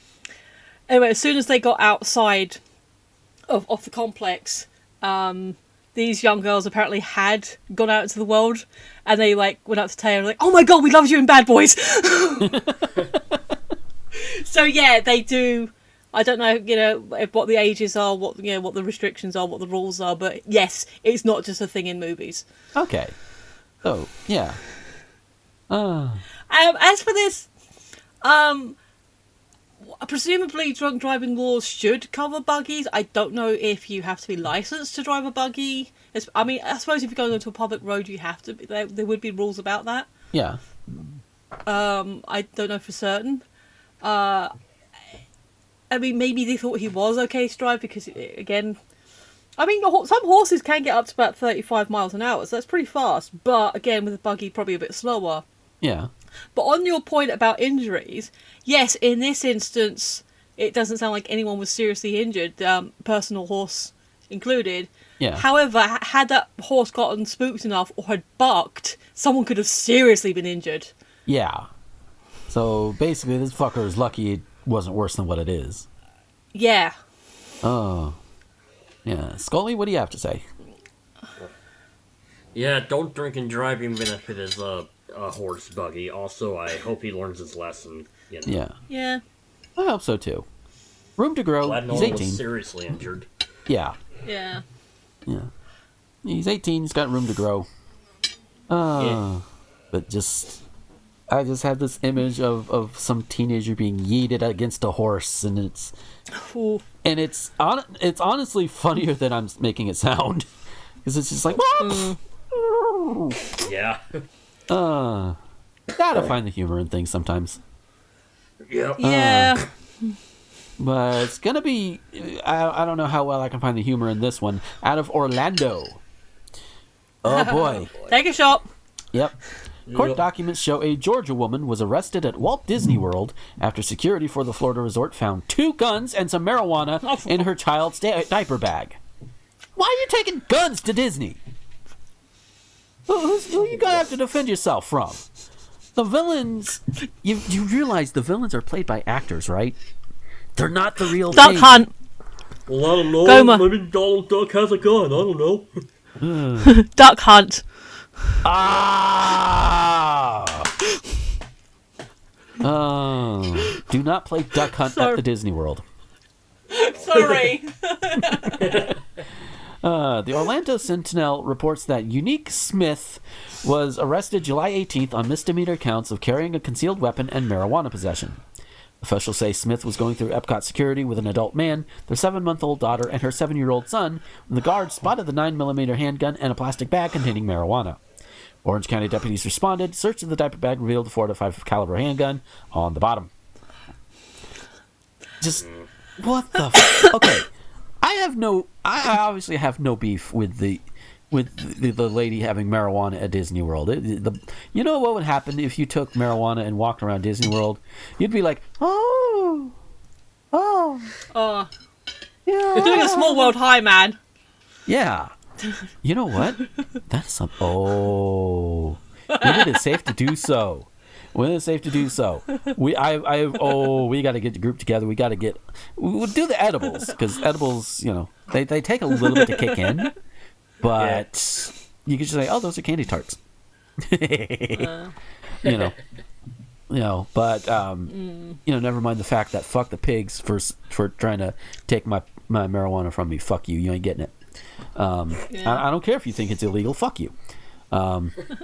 Anyway, as soon as they got outside of the complex, these young girls apparently had gone out into the world, and they like went up to Taylor like, "Oh my god, we loved you in Bad Boys." So yeah, they do. I don't know, you know, what the ages are, what the restrictions are, what the rules are, but yes, it's not just a thing in movies. Okay. Oh yeah. As for this, presumably drunk driving laws should cover buggies. I don't know if you have to be licensed to drive a buggy. I mean, I suppose if you're going onto a public road, you have to. There would be rules about that. Yeah. I don't know for certain. I mean, maybe they thought he was okay to drive because, again, I mean, some horses can get up to about 35 miles an hour, so that's pretty fast. But again, with a buggy, probably a bit slower. Yeah. But on your point about injuries, yes, in this instance, it doesn't sound like anyone was seriously injured, personal horse included. Yeah. However, had that horse gotten spooked enough or had bucked, someone could have seriously been injured. Yeah. So basically, this fucker is lucky it wasn't worse than what it is. Yeah. Oh. Yeah. Scully, what do you have to say? Yeah, don't drink and drive even if it is a horse buggy. Also, I hope he learns his lesson. You know. Yeah. Yeah. I hope so too. Room to grow. Glad no He's one 18. was seriously injured. Yeah. Yeah. Yeah. He's 18. He's got room to grow. Yeah. But I just have this image of some teenager being yeeted against a horse, and it's Ooh. and it's honestly funnier than I'm making it sound, because it's just like, Yeah. gotta find the humor in things sometimes. Yep. Yeah. But it's gonna be, I don't know how well I can find the humor in this one. Out of Orlando. Oh boy. Take a shot. Yep. Court Yep. documents show a Georgia woman was arrested at Walt Disney World after security for the Florida resort found 2 guns and some marijuana in her child's diaper bag. Why are you taking guns to Disney? Who you gonna have to defend yourself from? The villains, you realize the villains are played by actors, right? They're not the real Duck thing. Hunt. Well, I don't know. Goma. Maybe Donald Duck has a gun. I don't know. Duck Hunt. Ah! Oh, do not play Duck Hunt at the Disney World. Sorry. The Orlando Sentinel reports that Unique Smith was arrested July 18th on misdemeanor counts of carrying a concealed weapon and marijuana possession. Officials say Smith was going through Epcot security with an adult man, their 7-month-old daughter, and her 7-year-old son when the guards spotted the 9mm handgun and a plastic bag containing marijuana. Orange County deputies responded, searched the diaper bag, revealed a .45 caliber handgun on the bottom. Just, what the okay. I obviously have no beef with the lady having marijuana at Disney World. You know what would happen if you took marijuana and walked around Disney World? You'd be like, oh, Oh. yeah. You're doing a small world high, man. Yeah. You know what? That's some. Oh, when it is safe to do so. When it's safe to do so. We got to get the group together. We'll do the edibles, because edibles, they take a little bit to kick in, but you could just say, oh, those are candy tarts. But never mind the fact that fuck the pigs for trying to take my marijuana from me. Fuck you. You ain't getting it. I don't care if you think it's illegal. Fuck you.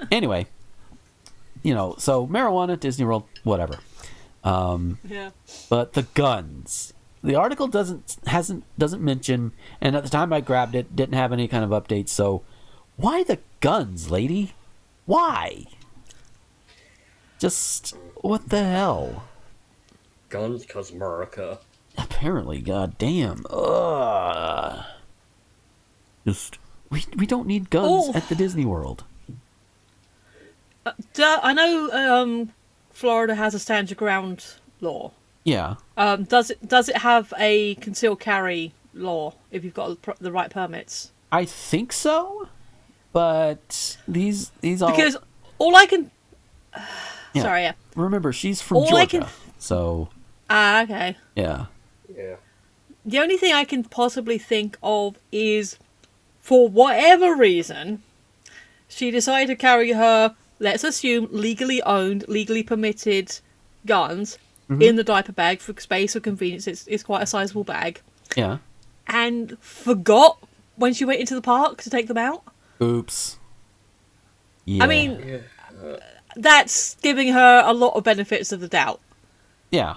Anyway, so marijuana, Disney World, whatever. But the guns. The article doesn't mention, and at the time I grabbed it, didn't have any kind of updates. So, why the guns, lady? Why? Just what the hell? Guns, 'cause America. Apparently, goddamn. Ugh. Just we don't need guns at the Disney World. I know Florida has a stand your ground law. Yeah. Does it have a concealed carry law if you've got the right permits? I think so, but these all Because all I can. Yeah. Sorry, yeah. Remember, she's from All I Georgia, can- so Okay. yeah. Yeah. The only thing I can possibly think of is, for whatever reason, she decided to carry her, let's assume, legally owned, legally permitted guns in the diaper bag for space or convenience. It's quite a sizable bag. Yeah. And forgot when she went into the park to take them out. Oops. Yeah. I mean, that's giving her a lot of benefits of the doubt. yeah.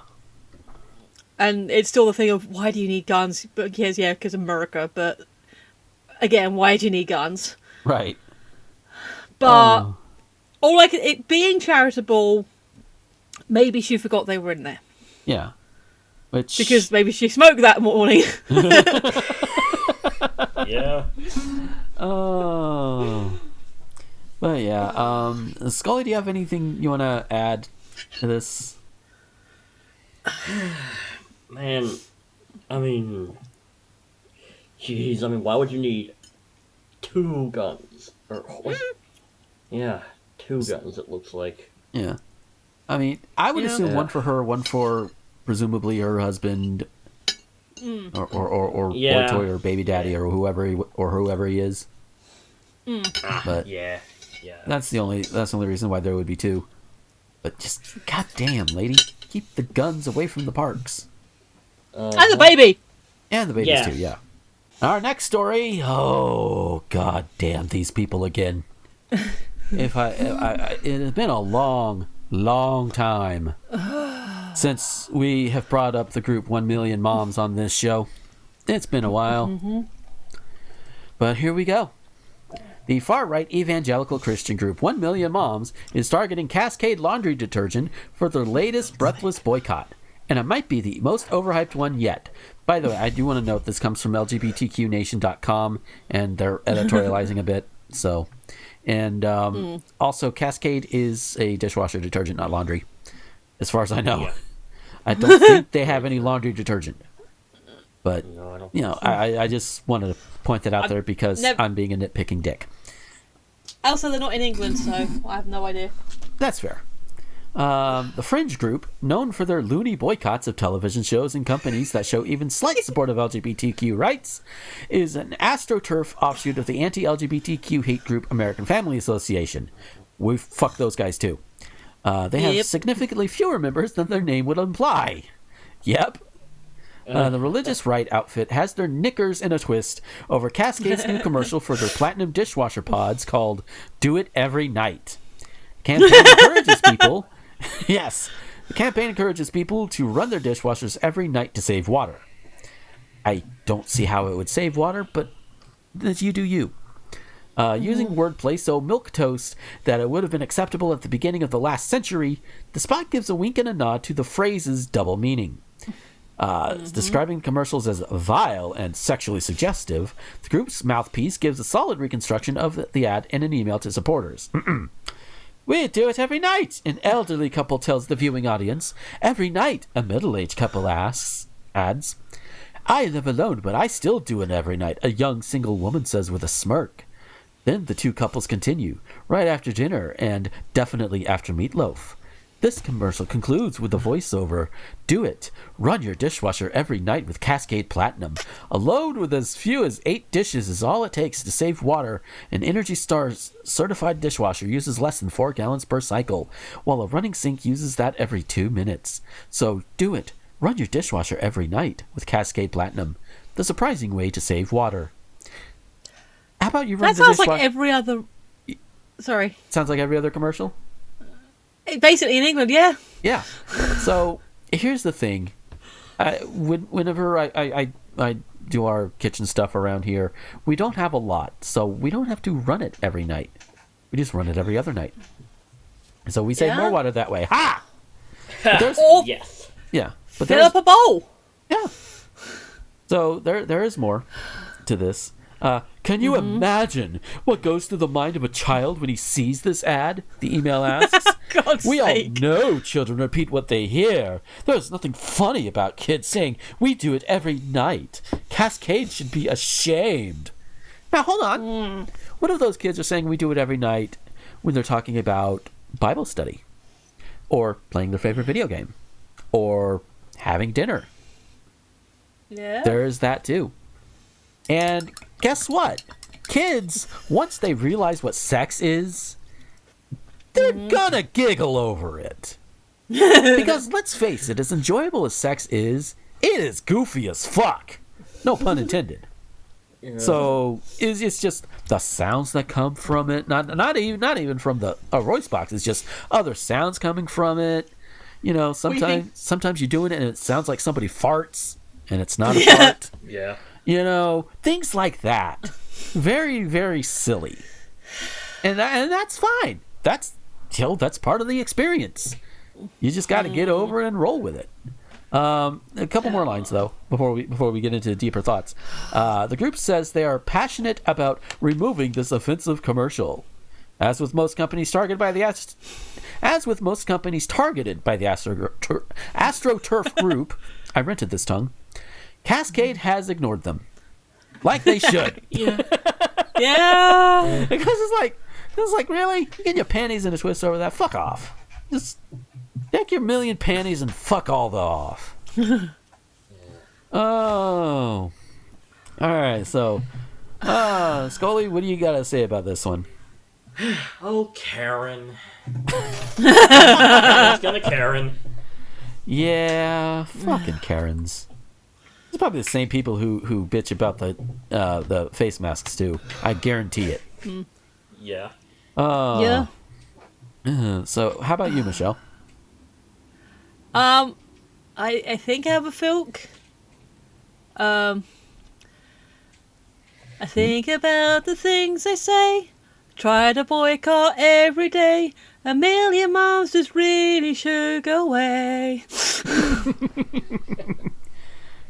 And it's still the thing of, why do you need guns? But yes, yeah, because America. But again, why do you need guns? Right. But all I can, it being charitable, maybe she forgot they were in there Yeah. Which because maybe she smoked that morning. Yeah. oh. But yeah, Scully, do you have anything you want to add to this? Man, I mean, jeez, I mean, why would you need 2 guns? Yeah, 2 guns, it looks like. Yeah. I mean, I would assume one for her, one for presumably her husband, or boy toy or baby daddy or whoever he is. But yeah. that's the only reason why there would be 2. But just goddamn, lady, keep the guns away from the parks. And the baby. And the babies too. Yeah. Our next story. Oh god damn these people again. It has been a long time since we have brought up the group 1 Million Moms on this show. It's been a while. But here we go. The far-right evangelical Christian group 1 Million Moms is targeting Cascade laundry detergent for their latest breathless boycott. And it might be the most overhyped one yet. By the way, I do want to note this comes from LGBTQNation.com, and they're editorializing a bit. So, and also Cascade is a dishwasher detergent, not laundry, as far as I know. Yeah. I don't think they have any laundry detergent. But, you know, I just wanted to point that out there because I'm being a nitpicking dick. Also, they're not in England, so I have no idea. That's fair. The Fringe Group, known for their loony boycotts of television shows and companies that show even slight support of LGBTQ rights, is an AstroTurf offshoot of the anti-LGBTQ hate group American Family Association. We fuck those guys too. They have significantly fewer members than their name would imply. Yep. The religious right outfit has their knickers in a twist over Cascade's new commercial for their platinum dishwasher pods called Do It Every Night. Campaign encourages people... Yes, the campaign encourages people to run their dishwashers every night to save water. I don't see how it would save water, but you do you. Using wordplay so milquetoast that it would have been acceptable at the beginning of the last century, the spot gives a wink and a nod to the phrase's double meaning. Describing commercials as vile and sexually suggestive, the group's mouthpiece gives a solid reconstruction of the ad in an email to supporters. We do it every night, an elderly couple tells the viewing audience. Every night, a middle-aged couple adds. I live alone, but I still do it every night, a young single woman says with a smirk. Then the 2 couples continue, right after dinner and definitely after meatloaf. This commercial concludes with the voiceover, Do it. Run your dishwasher every night with Cascade Platinum. A load with as few as 8 dishes is all it takes to save water. An Energy Star's certified dishwasher uses less than 4 gallons per cycle, while a running sink uses that every 2 minutes. So do it. Run your dishwasher every night with Cascade Platinum. The surprising way to save water. How about you run the dishwasher? That sounds like every other... Sorry. Sounds like every other commercial? Basically in England, yeah. Yeah. So here's the thing. Whenever I do our kitchen stuff around here, we don't have a lot, so we don't have to run it every night. We just run it every other night. So we save more water that way. Ha! Yes. Yeah. But fill up a bowl. Yeah. So there is more to this. Can you imagine what goes through the mind of a child when he sees this ad? The email asks. We all know children repeat what they hear. There's nothing funny about kids saying, we do it every night. Cascade should be ashamed. Now, hold on. What if those kids are saying we do it every night when they're talking about Bible study? Or playing their favorite video game? Or having dinner? Yeah. There's that too. And guess what? Kids, once they realize what sex is, they're gonna giggle over it. Because let's face it, as enjoyable as sex is, it is goofy as fuck. No pun intended. Yeah. So it's just the sounds that come from it. Not even from the voice box. It's just other sounds coming from it. You know, sometimes you're doing it and it sounds like somebody farts, and it's not a fart. Yeah. You know, things like that. Very, very silly. And that's fine. That's part of the experience. You just got to get over it and roll with it. A couple more lines, though, before we get into deeper thoughts. The group says they are passionate about removing this offensive commercial. As with most companies targeted by the AstroTurf Group, I rented this tongue. Cascade has ignored them, like they should. Yeah. Because it's like really, you get your panties in a twist over that. Fuck off. Just take your million panties and fuck all the off. Oh, all right. So, Scully, what do you got to say about this one? Oh, Karen. It's gonna Karen. Yeah, fucking Karens. It's probably the same people who bitch about the face masks too. I guarantee it. Yeah. Yeah. So, how about you, Michelle? I think I have a filk. I think about the things they say. Try to boycott every day. A million moms just really should go away.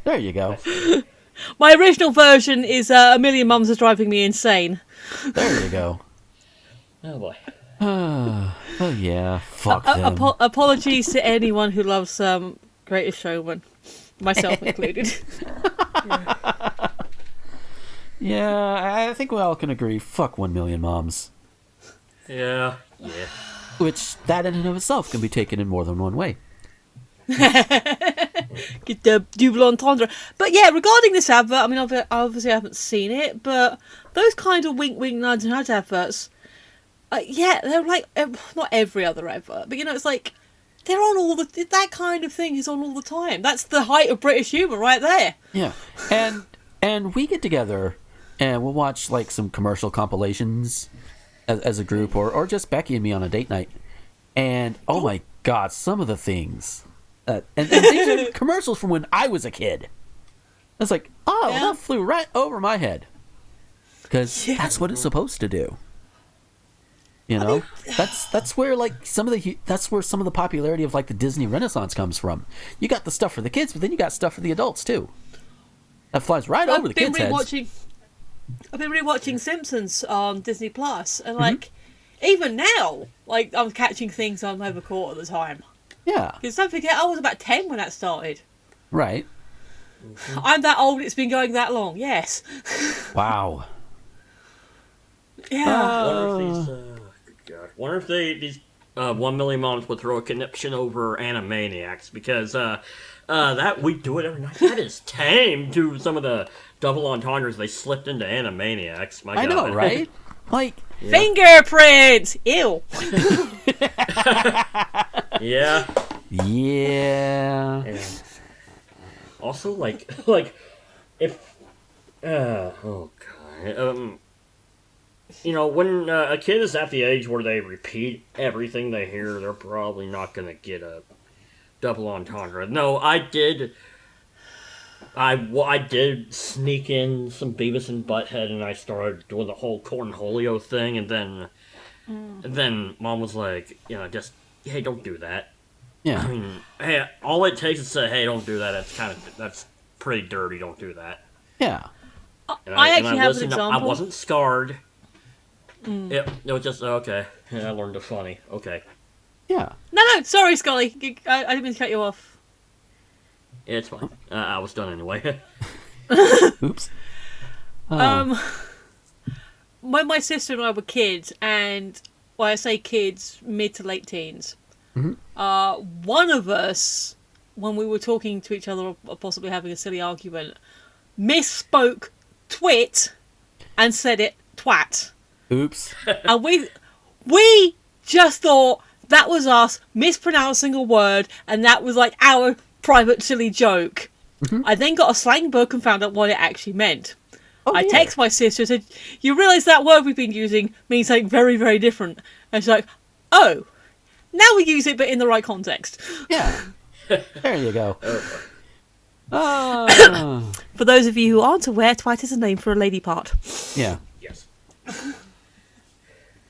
There you go. My original version is a million mums are driving me insane. There you go. Oh boy. Oh yeah, fuck them. Apologies to anyone who loves Greatest Showman, myself included. Yeah, I think we all can agree. Fuck 1 million moms. Yeah. Which, that in and of itself can be taken in more than one way. Get the double entendre. But yeah, regarding this advert, I mean, obviously I haven't seen it, but those kind of wink, wink, nudge, nudge adverts, yeah, they're like, not every other advert, but it's like, they're on that kind of thing is on all the time. That's the height of British humour right there. Yeah, and we get together and we'll watch like some commercial compilations as a group, or just Becky and me on a date night. And oh my god, some of the things, and these are commercials from when I was a kid. It's like, that flew right over my head, because that's what it's supposed to do. That's where like some of the popularity of like the Disney Renaissance comes from. You got the stuff for the kids, but then you got stuff for the adults too. That flies right over the kids' heads. I've been rewatching Simpsons on Disney Plus, and like even now, like I'm catching things I've never caught at the time. Yeah. Because don't forget, I was about 10 when that started. Right. I'm that old. It's been going that long. Yes. Wow. Yeah. Wonder if these 1 million moms would throw a connection over Animaniacs, because that we do it every night. That is tame to some of the double entendres they slipped into Animaniacs. My God. I know, right? Like fingerprints. Ew. Yeah. Yeah. Also, like if oh god, when a kid is at the age where they repeat everything they hear, they're probably not gonna get a double entendre. No, I did sneak in some Beavis and Butthead, and I started doing the whole Cornholio thing, and then Mom was like, just, hey, don't do that. Yeah. I mean, hey, all it takes is to say, hey, don't do that. That's pretty dirty. Don't do that. Yeah. I actually have an example. I wasn't scarred. It was just, okay. I learned a funny. Okay. Yeah. No, sorry, Scully. I didn't mean to cut you off. It's fine. I was done anyway. Oops. When my sister and I were kids, and when I say kids, mid to late teens, one of us, when we were talking to each other or possibly having a silly argument, misspoke twit and said it twat. Oops. And we just thought that was us mispronouncing a word, and that was like our private silly joke. I then got a slang book and found out what it actually meant. I text my sister and said, you realise that word we've been using means something very, very different. And she's like, oh, now we use it, but in the right context. Yeah. There you go. For those of you who aren't aware, twat is a name for a lady part. Yeah. Yes.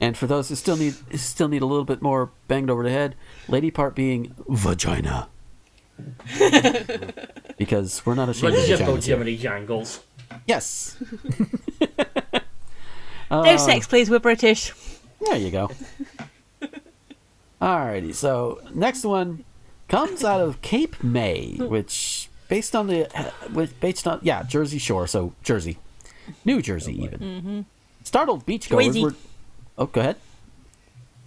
And for those who still need a little bit more banged over the head, lady part being vagina. Because we're not ashamed of vaginas here. Jiminy Jangles. Yes. No sex, please. We're British. There you go. Alrighty, so next one comes out of Cape May, which based on Jersey Shore, so Jersey, New Jersey even. Mm-hmm. Startled beachgoers were. Oh, go ahead.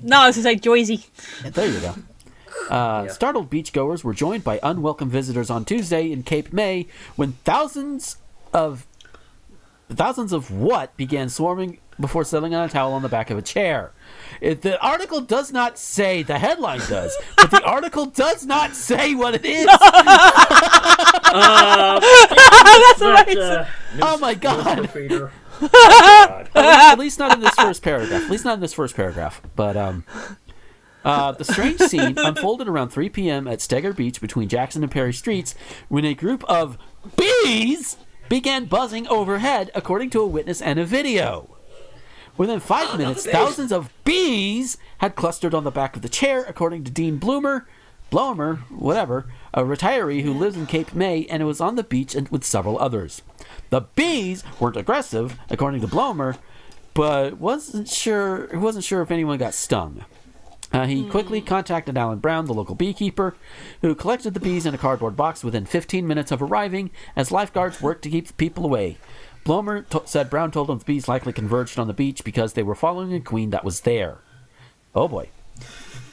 No, I was gonna say Jersey. Yeah, there you go. Startled beachgoers were joined by unwelcome visitors on Tuesday in Cape May when thousands of what began swarming before settling on a towel on the back of a chair. The article does not say, the headline does, but the article does not say what it is. That's amazing. Oh my god. At least not in this first paragraph. But the strange scene unfolded around 3 p.m. at Steger Beach between Jackson and Perry Streets when a group of bees began buzzing overhead, according to a witness and a video. Within 5 minutes, thousands of bees had clustered on the back of the chair, according to Dean Blomer, a retiree who lives in Cape May and was on the beach and with several others. The bees weren't aggressive, according to Blomer, but wasn't sure if anyone got stung. He quickly contacted Alan Brown, the local beekeeper, who collected the bees in a cardboard box within 15 minutes of arriving, as lifeguards worked to keep the people away. Blomer said Brown told him the bees likely converged on the beach because they were following a queen that was there. Oh boy.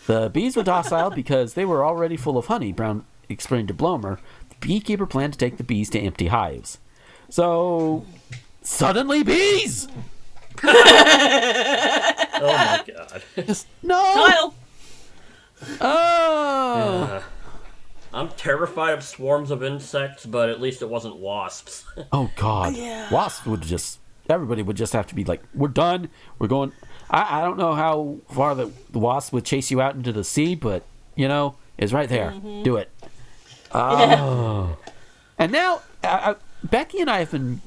The bees were docile because they were already full of honey, Brown explained to Blomer. The beekeeper planned to take the bees to empty hives. So, suddenly bees! Oh my god. No! Kyle! Oh! Yeah. I'm terrified of swarms of insects, but at least it wasn't wasps. Oh god. Yeah. Wasps everybody would just have to be like, we're done, we're going. I don't know how far the wasp would chase you out into the sea, but, it's right there. Mm-hmm. Do it. Oh. Yeah. And now, Becky and I have been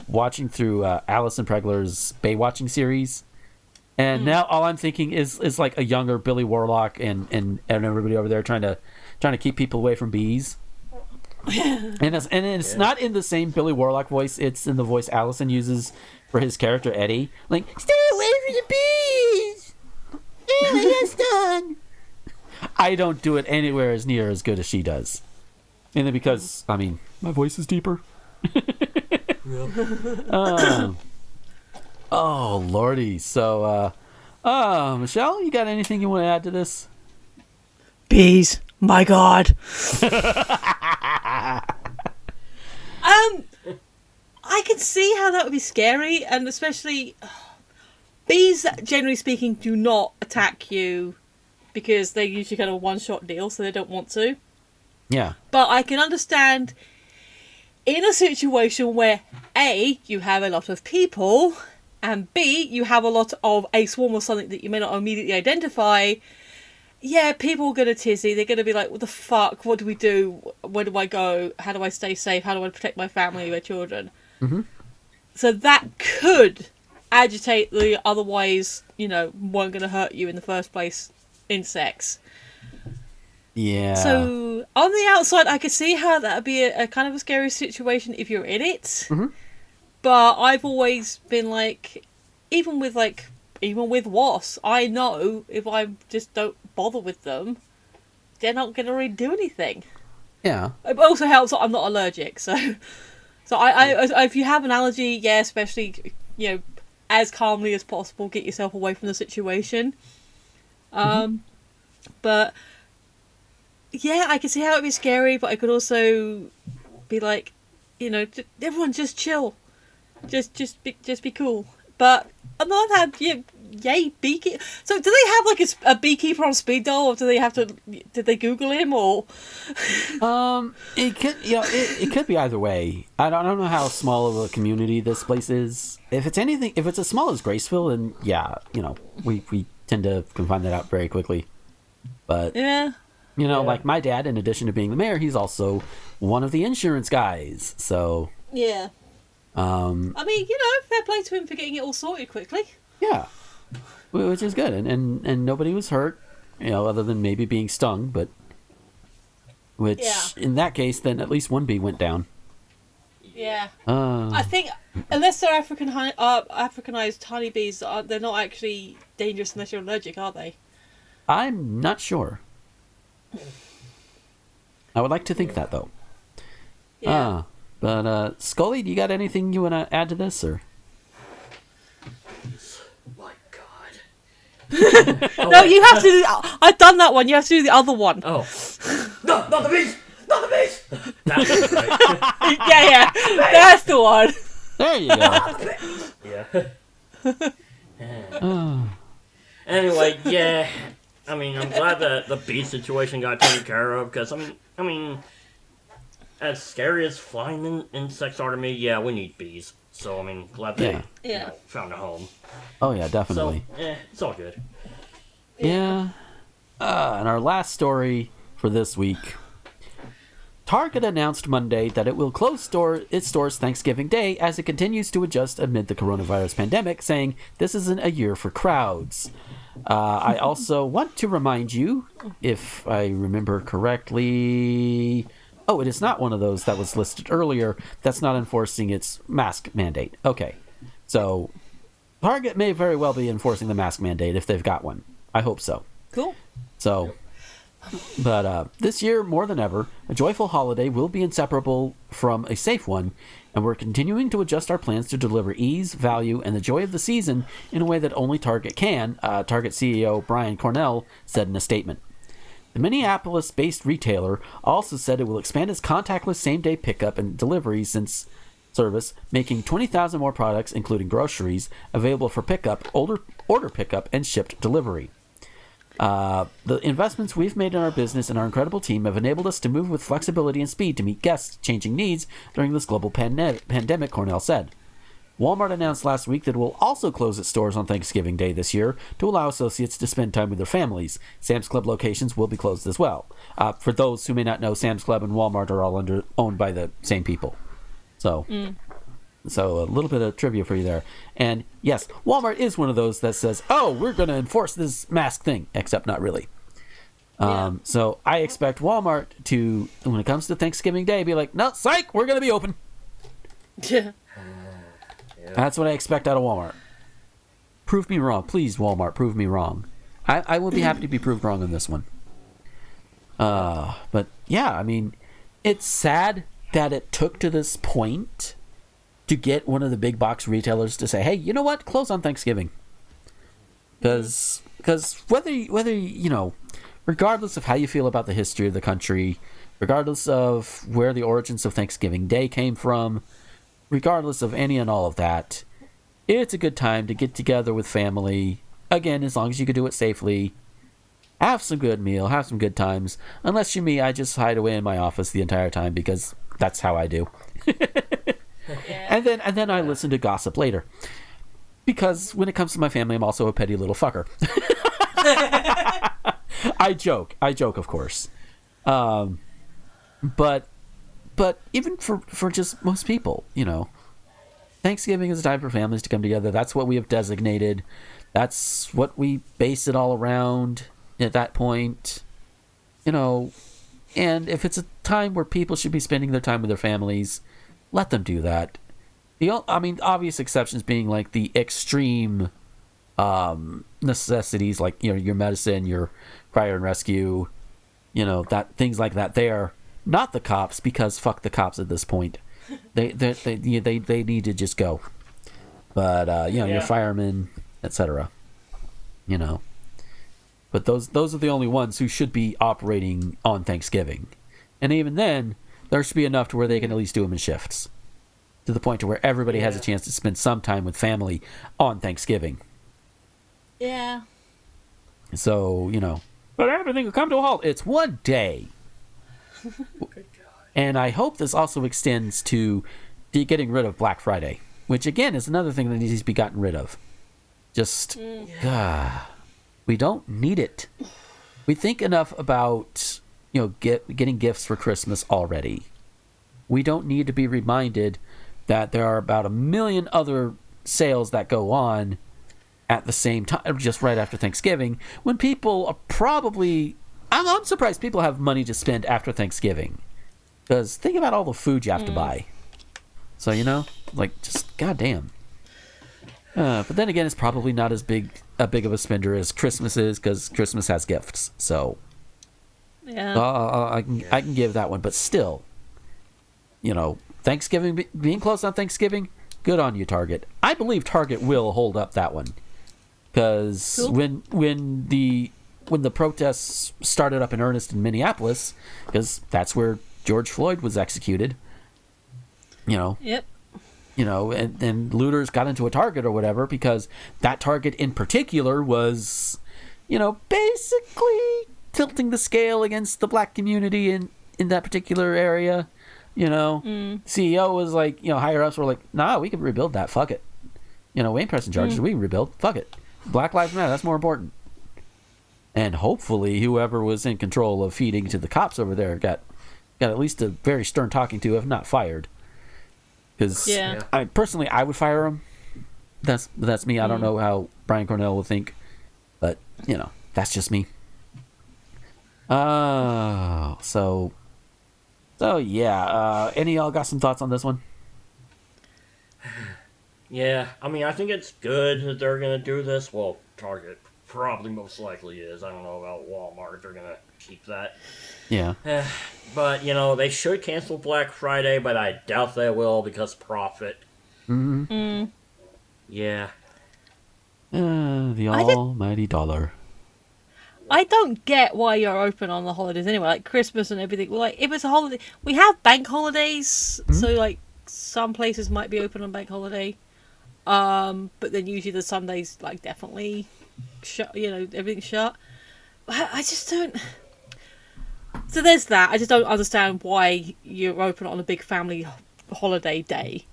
watching through Alison Pregler's Baywatching series, and now all I'm thinking is like a younger Billy Warlock and everybody over there trying to keep people away from bees. and it's not in the same Billy Warlock voice. It's in the voice Allison uses for his character Eddie. Like, stay away from the bees. That's done. I don't do it anywhere as near as good as she does. And then because my voice is deeper. Oh lordy. So Michelle, you got anything you want to add to this? Bees. My god. I could see how that would be scary, and especially bees, generally speaking, do not attack you because they're usually kind of a one-shot deal, so they don't want to. Yeah. But I can understand in a situation where A, you have a lot of people, and B, you have a lot of a swarm or something that you may not immediately identify. Yeah, people are going to tizzy. They're going to be like, what the fuck? What do we do? Where do I go? How do I stay safe? How do I protect my family, my children? Mm-hmm. So that could agitate the otherwise, weren't going to hurt you in the first place insects. Yeah. So on the outside, I could see how that would be a kind of a scary situation if you're in it. Mm-hmm. But I've always been like, even with wasps, I know if I just don't bother with them, they're not going to really do anything. Yeah. It also helps that I'm not allergic, so I if you have an allergy, yeah, especially, as calmly as possible, get yourself away from the situation. But yeah, I can see how it'd be scary, but I could also be like, everyone just chill, just be cool. But on the other hand, yay, beekeeper. So do they have like a beekeeper on speed dial, or did they Google him, or? It could, it could be either way. I don't know how small of a community this place is. If it's as small as Graceville, then yeah, we tend to find that out very quickly. But yeah. Like my dad, in addition to being the mayor, he's also one of the insurance guys. So yeah. Fair play to him for getting it all sorted quickly. Yeah, which is good, and nobody was hurt, other than maybe being stung, but in that case, then at least one bee went down. Yeah. I think unless they're Africanized honeybees, they're not actually dangerous unless you're allergic, are they? I'm not sure. I would like to think that, though. Yeah. But Scully, do you got anything you want to add to this, or? My God. No, you have to do... I've done that one. You have to do the other one. Oh. No, not the bees! Not the bees! That's it, right? Yeah. That's the one. There you go. Yeah. Anyway, yeah. I mean, I'm glad that the bee situation got taken care of, because, I mean, as scary as flying insects are to me, yeah, we need bees. So, I mean, glad they found a home. Oh, yeah, definitely. So, it's all good. Yeah. And our last story for this week. Target announced Monday that it will close its stores Thanksgiving Day as it continues to adjust amid the coronavirus pandemic, saying this isn't a year for crowds. I also want to remind you, if I remember correctly... Oh, it is not one of those that was listed earlier that's not enforcing its mask mandate. Okay. So, Target may very well be enforcing the mask mandate if they've got one. I hope so. Cool. So... But this year, more than ever, a joyful holiday will be inseparable from a safe one, and we're continuing to adjust our plans to deliver ease, value, and the joy of the season in a way that only Target can, Target CEO Brian Cornell said in a statement. The Minneapolis-based retailer also said it will expand its contactless same-day pickup and delivery service, making 20,000 more products, including groceries, available for pickup, order pickup, and shipped delivery. The investments we've made in our business and our incredible team have enabled us to move with flexibility and speed to meet guests' changing needs during this global pandemic, Cornell said. Walmart announced last week that it will also close its stores on Thanksgiving Day this year to allow associates to spend time with their families. Sam's Club locations will be closed as well. For those who may not know, Sam's Club and Walmart are all owned by the same people. So a little bit of trivia for you there. And yes, Walmart is one of those that says, oh, we're going to enforce this mask thing, except not really. So I expect Walmart to, when it comes to Thanksgiving Day, be like, no, psych, we're going to be open. Yeah. That's what I expect out of Walmart. Prove me wrong. Please, Walmart, prove me wrong. I will be happy to be proved wrong on this one. But yeah, I mean, it's sad that it took to this point to get one of the big box retailers to say, hey, you know what? Close on Thanksgiving. Because whether you know, regardless of how you feel about the history of the country, regardless of where the origins of Thanksgiving Day came from, regardless of any and all of that, it's a good time to get together with family. Again, as long as you can do it safely. Have some good meal, have some good times. Unless you're me, I just hide away in my office the entire time because that's how I do. And then I listen to gossip later. Because when it comes to my family, I'm also a petty little fucker. I joke, of course. But even for just most people, you know, Thanksgiving is a time for families to come together. That's what we have designated. That's what we base it all around at that point. You know, and if it's a time where people should be spending their time with their families, let them do that. Obvious exceptions being like the extreme necessities, like, you know, your medicine, your fire and rescue, you know, that things like that. There, not the cops, because fuck the cops at this point. They need to just go. But you know, your firemen, etc. You know, but those are the only ones who should be operating on Thanksgiving, and even then, there should be enough to where they can at least do them in shifts. To the point to where everybody has a chance to spend some time with family on Thanksgiving. Yeah. So, you know, but everything will come to a halt. It's one day. And I hope this also extends to getting rid of Black Friday, which again is another thing that needs to be gotten rid of. Just, we don't need it. We think enough about, you know, getting gifts for Christmas already. We don't need to be reminded that there are about 1 million other sales that go on at the same time, just right after Thanksgiving, when people are probably... I'm surprised people have money to spend after Thanksgiving. Because think about all the food you have to buy. So, like, just goddamn. But then again, it's probably not as big of a spender as Christmas is, because Christmas has gifts. So, yeah, I can give that one. But still, Thanksgiving, being close on Thanksgiving, good on you, Target. I believe Target will hold up that one, because cool. when the protests started up in earnest in Minneapolis, because that's where George Floyd was executed. Yep. And looters got into a Target or whatever, because that Target in particular was, basically tilting the scale against the black community in that particular area. CEO was like, higher ups were like, nah, we can rebuild that. Fuck it. We ain't pressing charges. We can rebuild. Fuck it. Black Lives Matter. That's more important. And hopefully whoever was in control of feeding to the cops over there got at least a very stern talking to, if not fired. Because I would fire him. That's me. I don't know how Brian Cornell would think, but that's just me. So yeah. Any of y'all got some thoughts on this one? Yeah, I mean, I think it's good that they're gonna do this. Well, Target probably most likely is. I don't know about Walmart. They're gonna keep that. Yeah. But, they should cancel Black Friday, but I doubt they will because profit. Mm-hmm. Yeah. The almighty dollar. I don't get why you're open on the holidays anyway, like Christmas and everything. Like, if it's a holiday, we have bank holidays, so like some places might be open on bank holiday, but then usually the Sundays like definitely shut. Everything's shut. I just don't. So there's that. I just don't understand why you're open on a big family holiday day.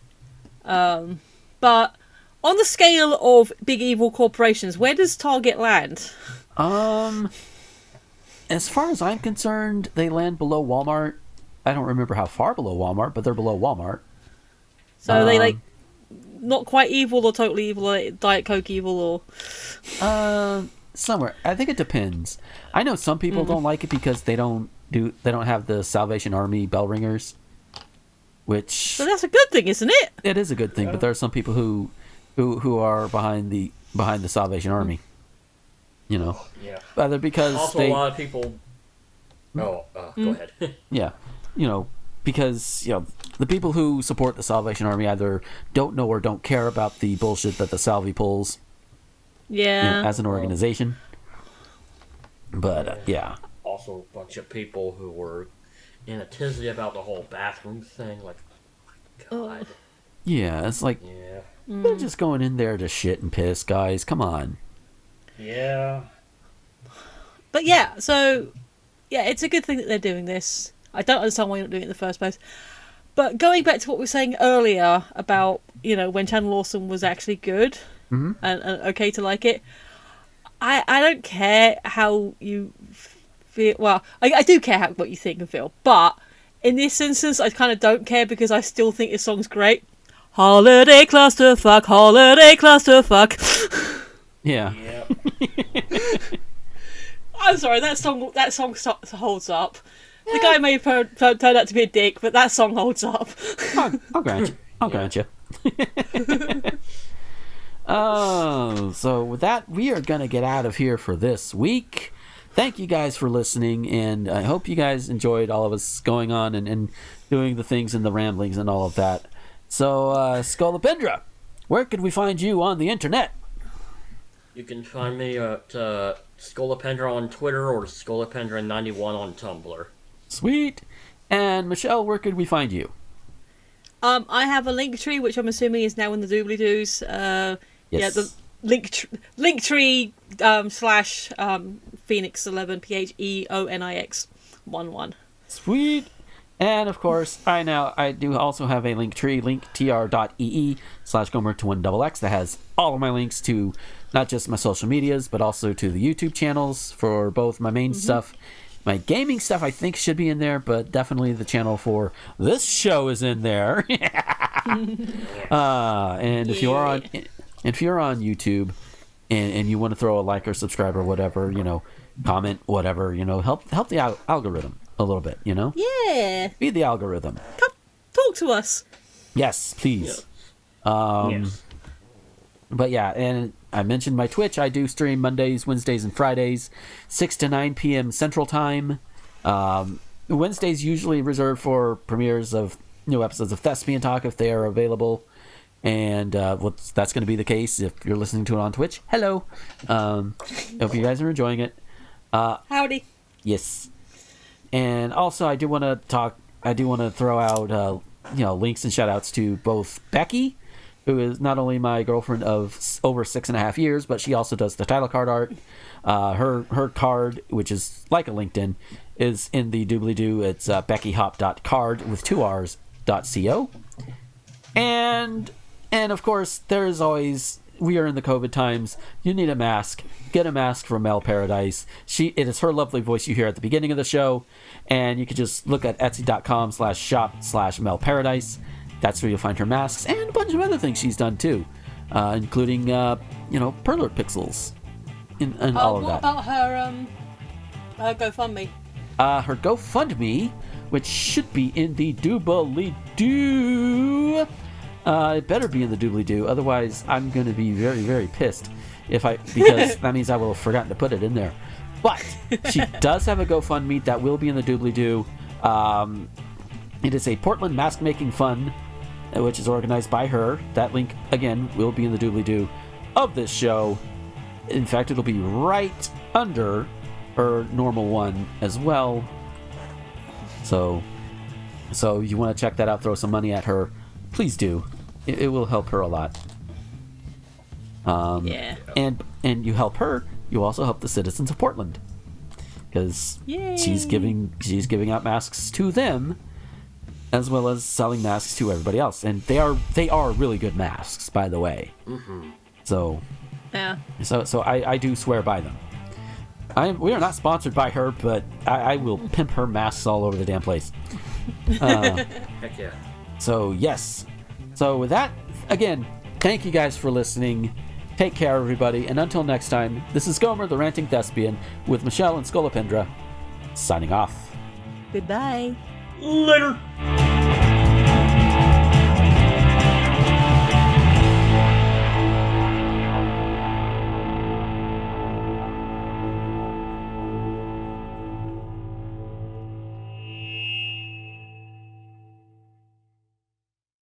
But on the scale of big evil corporations, where does Target land? As far as I'm concerned, they land below Walmart. I don't remember how far below Walmart, but they're below Walmart. So are they like not quite evil or totally evil, or Diet Coke evil, or somewhere. I think it depends. I know some people don't like it because they don't have the Salvation Army bell ringers, which so that's a good thing, isn't it? It is a good thing, but there are some people who are behind the Salvation Army. Yeah. Either because also a lot of people. Go ahead. Yeah, because the people who support the Salvation Army either don't know or don't care about the bullshit that the Salvi pulls. Yeah. As an organization. But yeah. Also, a bunch of people who were in a tizzy about the whole bathroom thing. Like, God. Yeah, it's like they're just going in there to shit and piss, guys. Come on. Yeah. But yeah, so it's a good thing that they're doing this. I don't understand why you're not doing it in the first place. But going back to what we were saying earlier about, when Channel Awesome was actually good and okay to like it, I don't care how you feel. Well, I do care what you think and feel, but in this instance, I kind of don't care because I still think this song's great. Holiday clusterfuck, holiday clusterfuck. Yeah. I'm sorry, that song holds up. The guy may have turned out to be a dick, but that song holds up. I'll grant you. So with that, we are going to get out of here for this week. Thank you guys for listening, and I hope you guys enjoyed all of us going on and doing the things and the ramblings and all of that. So, Scolipendra, where could we find you on the internet? You can find me at Scolipendra on Twitter or Scolipendra91 on Tumblr. Sweet. And Michelle, where could we find you? I have a link tree, which I'm assuming is now in the doobly-doos. Yes. Yeah, the link tree / Phoenix11 PHEONIX11. Sweet. And of course, I do also have a link tree, linktr.ee/Gomer21XX, that has all of my links to not just my social medias, but also to the YouTube channels for both my main stuff. My gaming stuff, I think, should be in there, but definitely the channel for this show is in there. And if you're on YouTube and you want to throw a like or subscribe or whatever, comment, whatever, help the algorithm a little bit, Yeah. Be the algorithm. Come talk to us. Yes, please. Yes. But yeah, and I mentioned my Twitch. I do stream Mondays, Wednesdays, and Fridays, 6 to 9 p.m. Central Time. Wednesdays usually reserved for premieres of new episodes of Thespian Talk if they are available. And that's going to be the case if you're listening to it on Twitch. Hello. Hope you guys are enjoying it. Howdy. Yes. And also, I do want to throw out links and shout outs to both Becky, who is not only my girlfriend of over 6.5 years, but she also does the title card art. Her card, which is like a LinkedIn, is in the doobly-doo. It's beckyhop.card with 2 Rs.co. And of course, there's always, we are in the COVID times. You need a mask. Get a mask from Mel Paradise. It is her lovely voice you hear at the beginning of the show. And you can just look at etsy.com/shop/Mel Paradise. That's where you'll find her masks and a bunch of other things she's done too, including perler pixels and all of that. What about her GoFundMe? Her GoFundMe, which should be in the doobly-doo. It better be in the doobly-doo, otherwise I'm going to be very, very pissed because that means I will have forgotten to put it in there. But she does have a GoFundMe that will be in the doobly-doo. It is a Portland mask making fun, which is organized by her. That link, again, will be in the doobly-doo of this show. In fact, it'll be right under her normal one as well. So you want to check that out, throw some money at her, please do. It will help her a lot. Yeah. And you help her, you also help the citizens of Portland, because she's giving out masks to them, as well as selling masks to everybody else, and they are really good masks, by the way. Mm-hmm. So yeah. So I do swear by them. We are not sponsored by her, but I will pimp her masks all over the damn place. Heck yeah. So yes. So with that, again, thank you guys for listening. Take care, everybody, and until next time, this is Gomer, the Ranting Thespian, with Michelle and Scolipendra, signing off. Goodbye. Later.